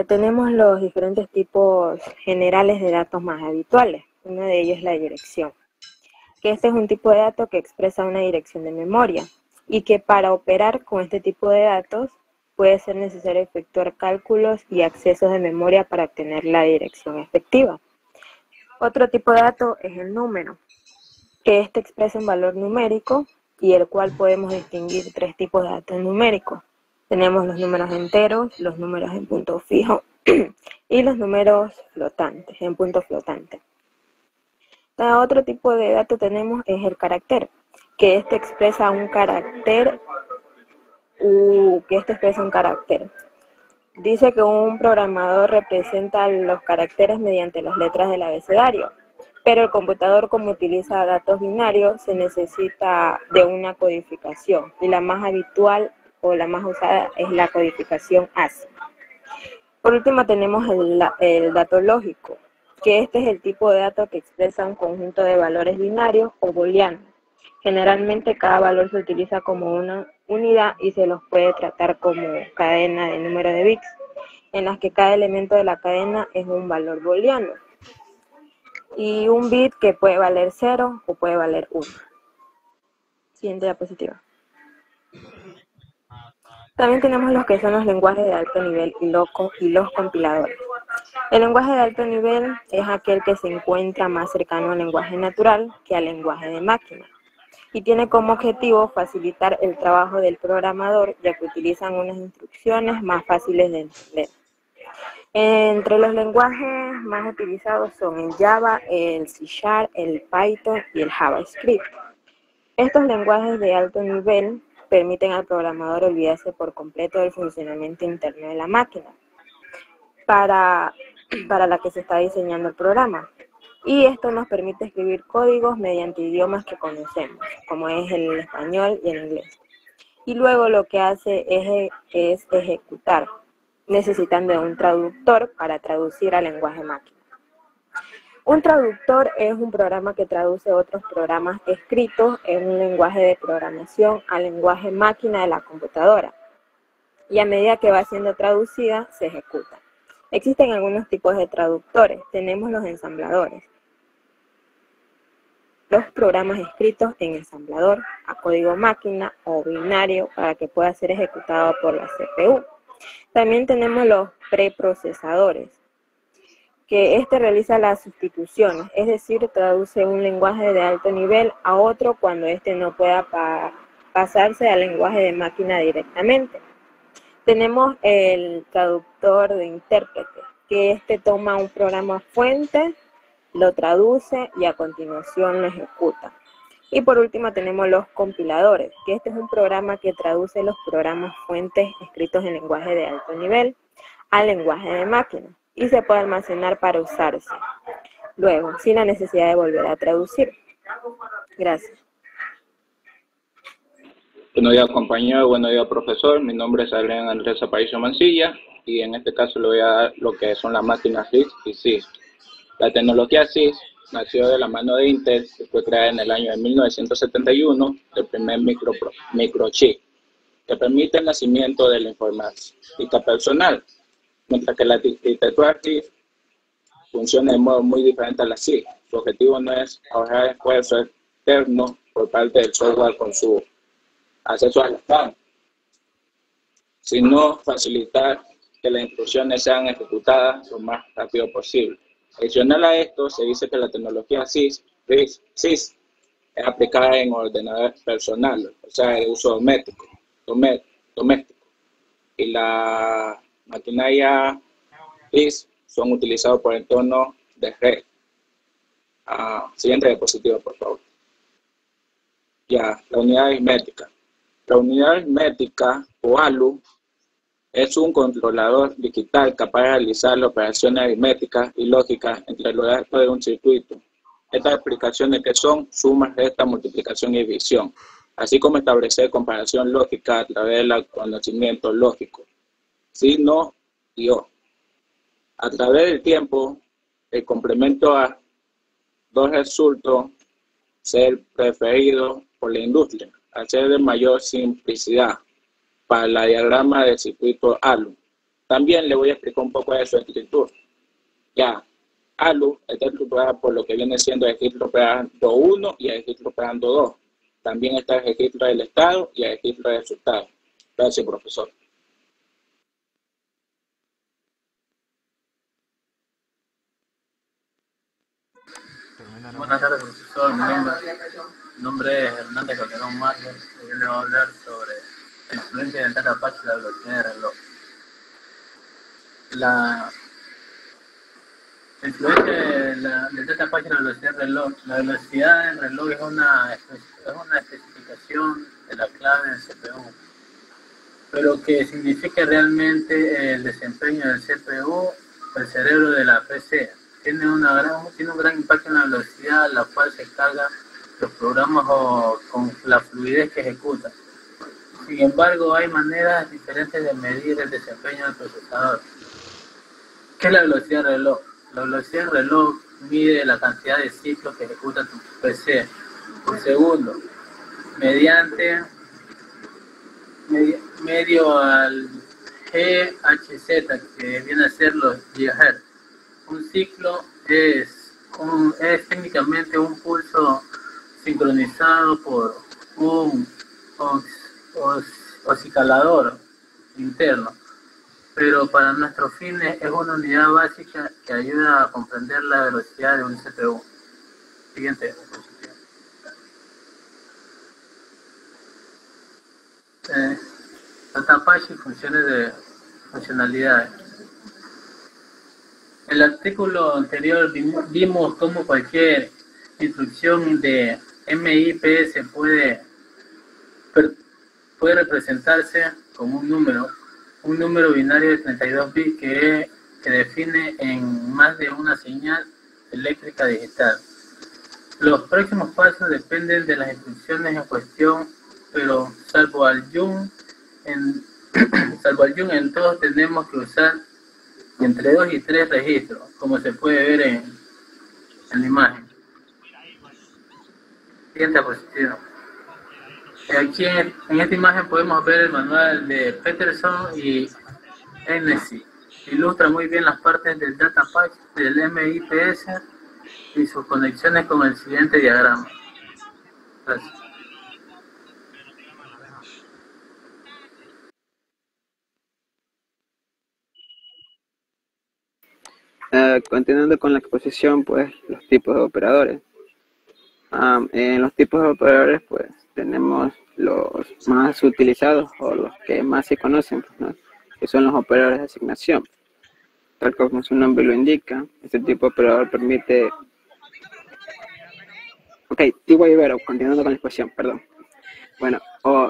Tenemos los diferentes tipos generales de datos más habituales. Uno de ellos es la dirección, que este es un tipo de dato que expresa una dirección de memoria y que para operar con este tipo de datos puede ser necesario efectuar cálculos y accesos de memoria para obtener la dirección efectiva. Otro tipo de dato es el número, que este expresa un valor numérico y el cual podemos distinguir tres tipos de datos numéricos. Tenemos los números enteros, los números en punto fijo y los números flotantes, en punto flotante. Otro tipo de dato tenemos es el carácter, que este expresa un carácter, Dice que un programador representa los caracteres mediante las letras del abecedario, pero el computador, como utiliza datos binarios, se necesita de una codificación y la más habitual o la más usada es la codificación ASCII. Por último tenemos el dato lógico, que este es el tipo de dato que expresa un conjunto de valores binarios o booleanos. Generalmente cada valor se utiliza como una unidad y se los puede tratar como cadena de número de bits, en las que cada elemento de la cadena es un valor booleano. Y un bit que puede valer 0 o puede valer 1. Siguiente diapositiva. También tenemos los que son los lenguajes de alto nivel y los compiladores. El lenguaje de alto nivel es aquel que se encuentra más cercano al lenguaje natural que al lenguaje de máquina, y tiene como objetivo facilitar el trabajo del programador, ya que utilizan unas instrucciones más fáciles de entender. Entre los lenguajes más utilizados son el Java, el C#, el Python y el JavaScript. Estos lenguajes de alto nivel permiten al programador olvidarse por completo del funcionamiento interno de la máquina. para la que se está diseñando el programa. Y esto nos permite escribir códigos mediante idiomas que conocemos, como es el español y el inglés. Y luego lo que hace es ejecutar, necesitando de un traductor para traducir al lenguaje máquina. Un traductor es un programa que traduce otros programas escritos en un lenguaje de programación al lenguaje máquina de la computadora. Y a medida que va siendo traducida, se ejecuta. Existen algunos tipos de traductores. Tenemos los ensambladores. Los programas escritos en ensamblador a código máquina o binario para que pueda ser ejecutado por la CPU. También tenemos los preprocesadores, que realiza las sustituciones, es decir, traduce un lenguaje de alto nivel a otro cuando no pueda pasarse al lenguaje de máquina directamente. Tenemos el traductor de intérprete, que toma un programa fuente, lo traduce y a continuación lo ejecuta. Y por último tenemos los compiladores, que es un programa que traduce los programas fuentes escritos en lenguaje de alto nivel al lenguaje de máquina y se puede almacenar para usarse luego, sin la necesidad de volver a traducir. Gracias. Buenos días, compañero. Buenos días, profesor. Mi nombre es Adrián Andrés Aparicio Mancilla y en este caso le voy a dar lo que son las máquinas RISC y CISC. La tecnología CISC nació de la mano de Intel y fue creada en el año de 1971, el primer microchip, que permite el nacimiento de la informática personal, mientras que la arquitectura RISC funciona de modo muy diferente a la CISC. Su objetivo no es ahorrar esfuerzo externo por parte del software con su acceso a la RAM, sino facilitar que las instrucciones sean ejecutadas lo más rápido posible. Adicional a esto, se dice que la tecnología CISC es aplicada en ordenadores personales, o sea, de uso doméstico, y la maquinaria CISC son utilizados por entornos de red. Siguiente diapositiva, por favor. Ya, la unidad aritmética. La unidad aritmética, o ALU, es un controlador digital capaz de realizar las operaciones aritméticas y lógicas entre los datos de un circuito. Estas explicaciones que son suma, resta, multiplicación y división, así como establecer comparación lógica a través del conocimiento lógico, sí, no y o. A través del tiempo, el complemento a dos resultó ser preferido por la industria, al ser de mayor simplicidad para el diagrama del circuito ALU. También le voy a explicar un poco de su escritura. Ya, ALU está estructurada por lo que viene siendo el registro operando 1 y el registro operando 2. También está el registro del estado y el registro de resultados. Gracias, profesor. Buenas tardes, profesor. Mi nombre es Hernández Calderón Márquez y yo le voy a hablar sobre la influencia del data patch y la velocidad del reloj. La influencia del data patch y la velocidad del reloj. La velocidad del reloj es una especificación de la clave del CPU, pero que significa realmente el desempeño del CPU, el cerebro de la PC. Tiene un gran impacto en la velocidad a la cual se cargan los programas o con la fluidez que ejecutan. Sin embargo, hay maneras diferentes de medir el desempeño del procesador. ¿Qué es la velocidad del reloj? La velocidad del reloj mide la cantidad de ciclos que ejecuta tu PC por segundo, mediante medio al GHz, que viene a ser los GHz. Un ciclo es técnicamente un pulso sincronizado por un oscilador interno, pero para nuestros fines es una unidad básica que ayuda a comprender la velocidad de un CPU. Siguiente diapositiva. Data patch y funcionalidades. En el artículo anterior vimos cómo cualquier instrucción de MIPS puede representarse como un número binario de 32 bits que que define en más de una señal eléctrica digital. Los próximos pasos dependen de las instrucciones en cuestión, pero salvo al Jun, en todos tenemos que usar entre 2 y 3 registros, como se puede ver en la imagen. Siguiente diapositiva. Aquí en esta imagen podemos ver el manual de Peterson y Hennessy. Ilustra muy bien las partes del data patch del MIPS y sus conexiones con el siguiente diagrama. Gracias. Continuando con la exposición, pues los tipos de operadores. En los tipos de operadores, pues tenemos los más utilizados o los que más se conocen, pues, ¿no? Que son los operadores de asignación. Tal como su nombre lo indica, este tipo de operador permite... Ok, continuando con la exposición, perdón. Bueno,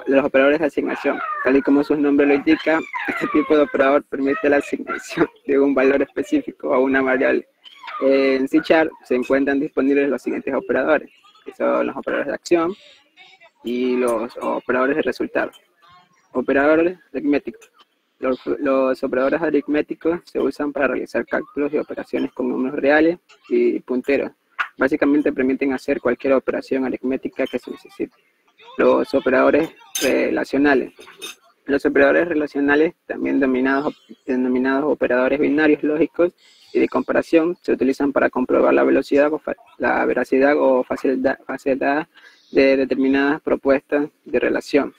los operadores de asignación, tal y como su nombre lo indica, este tipo de operador permite la asignación de un valor específico a una variable. En C# se encuentran disponibles los siguientes operadores, que son los operadores de acción y los operadores de resultado. Operadores aritméticos. Los operadores aritméticos se usan para realizar cálculos y operaciones con números reales y punteros. Básicamente permiten hacer cualquier operación aritmética que se necesite. Los operadores relacionales. Los operadores relacionales, también denominados operadores binarios lógicos y de comparación, se utilizan para comprobar la velocidad, la veracidad o facilidad de determinadas propuestas de relación.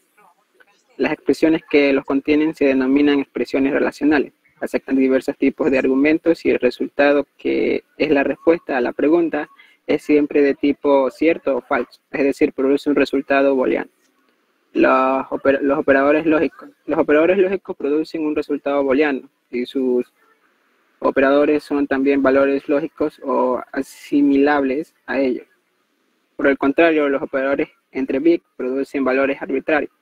Las expresiones que los contienen se denominan expresiones relacionales. Aceptan diversos tipos de argumentos y el resultado, que es la respuesta a la pregunta, es siempre de tipo cierto o falso, es decir, produce un resultado booleano. Los operadores lógicos. Los operadores lógicos producen un resultado booleano y sus operadores son también valores lógicos o asimilables a ellos. Por el contrario, los operadores entre bits producen valores arbitrarios.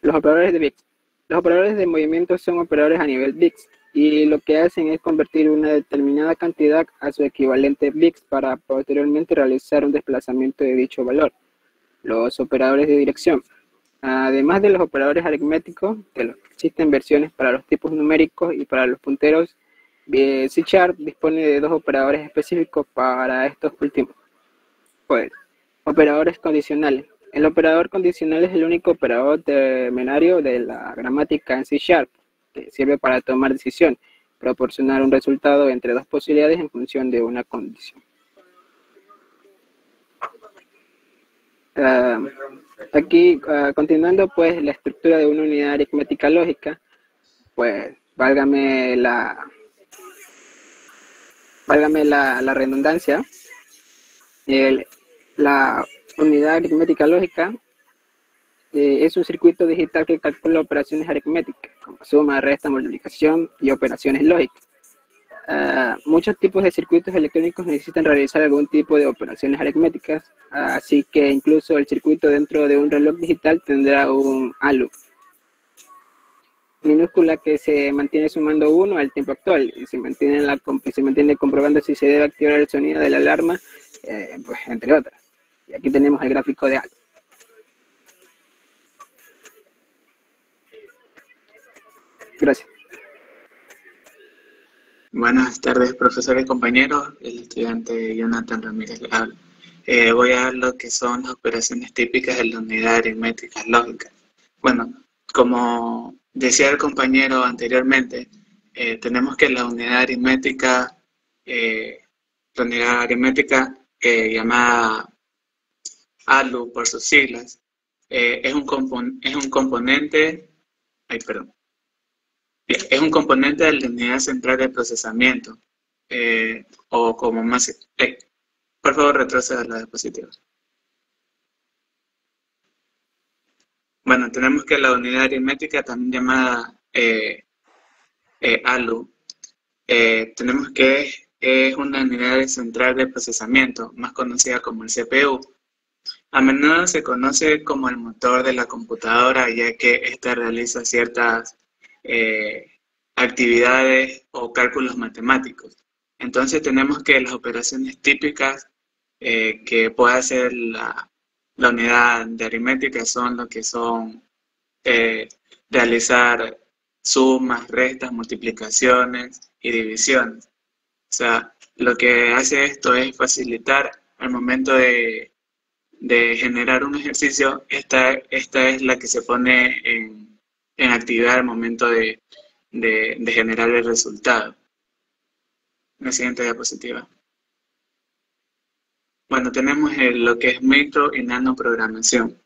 Los operadores de bits. Los operadores de movimiento son operadores a nivel bits y lo que hacen es convertir una determinada cantidad a su equivalente bits para posteriormente realizar un desplazamiento de dicho valor. Los operadores de dirección. Además de los operadores aritméticos, de los que existen versiones para los tipos numéricos y para los punteros, C# dispone de 2 operadores específicos para estos últimos. Pues, operadores condicionales. El operador condicional es el único operador terminario de la gramática en C#, que sirve para tomar decisión, proporcionar un resultado entre 2 posibilidades en función de una condición. Aquí, continuando, pues, la estructura de una unidad aritmética lógica, pues, válgame la redundancia, la unidad aritmética lógica es un circuito digital que calcula operaciones aritméticas, como suma, resta, multiplicación y operaciones lógicas. Muchos tipos de circuitos electrónicos necesitan realizar algún tipo de operaciones aritméticas, así que incluso el circuito dentro de un reloj digital tendrá un ALU minúscula que se mantiene sumando 1 al tiempo actual y se mantiene comprobando si se debe activar el sonido de la alarma, pues, entre otras. Y aquí tenemos el gráfico de ALU. Gracias. Buenas tardes, profesores y compañeros. El estudiante Jonathan Ramírez le habla. Voy a dar lo que son las operaciones típicas de la unidad aritmética lógica. Bueno, como decía el compañero anteriormente, tenemos que la unidad aritmética llamada ALU por sus siglas, es un componente de la unidad central de procesamiento, o como más... por favor, retroceda a la diapositiva. Bueno, tenemos que la unidad aritmética, también llamada ALU, tenemos que es una unidad central de procesamiento, más conocida como el CPU. A menudo se conoce como el motor de la computadora, ya que ésta realiza ciertas actividades o cálculos matemáticos. Entonces tenemos que las operaciones típicas que puede hacer la unidad de aritmética son lo que son realizar sumas, restas, multiplicaciones y divisiones. O sea, lo que hace esto es facilitar al momento de generar un ejercicio, esta es la que se pone en actividad al momento de generar el resultado. La siguiente diapositiva. Bueno, tenemos lo que es micro y nanoprogramación.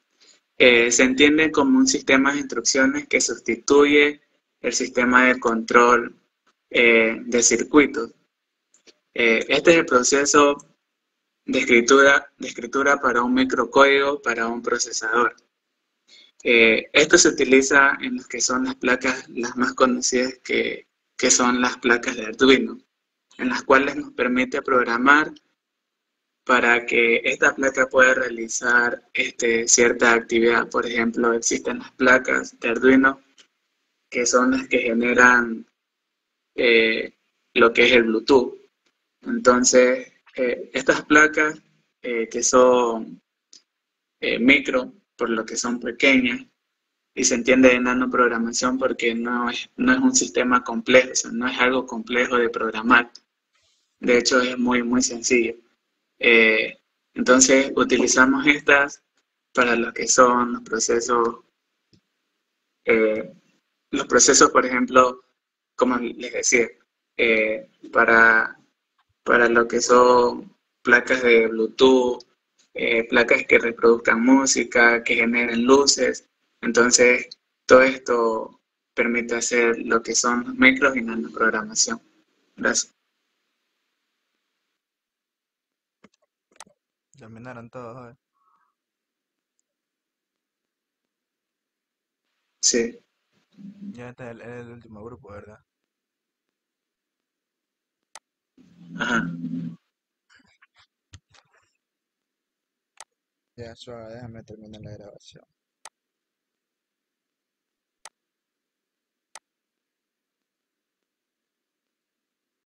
Se entiende como un sistema de instrucciones que sustituye el sistema de control de circuitos. Este es el proceso de escritura para un microcódigo, para un procesador. Esto se utiliza en lo que son las placas, las más conocidas que son las placas de Arduino, en las cuales nos permite programar para que esta placa pueda realizar cierta actividad. Por ejemplo, existen las placas de Arduino que son las que generan lo que es el Bluetooth. Entonces, estas placas que son micro, por lo que son pequeñas, y se entiende de nanoprogramación porque no es un sistema complejo, o sea, no es algo complejo de programar. De hecho, es muy, muy sencillo. Entonces, utilizamos estas para lo que son los procesos, por ejemplo, como les decía, para lo que son placas de Bluetooth, placas que reproduzcan música, que generen luces. Entonces, todo esto permite hacer lo que son los micros y nanoprogramación. Gracias. Terminaron todos hoy. Sí. Ya este es el último grupo, ¿verdad? Ajá. Ya, suave, déjame terminar la grabación.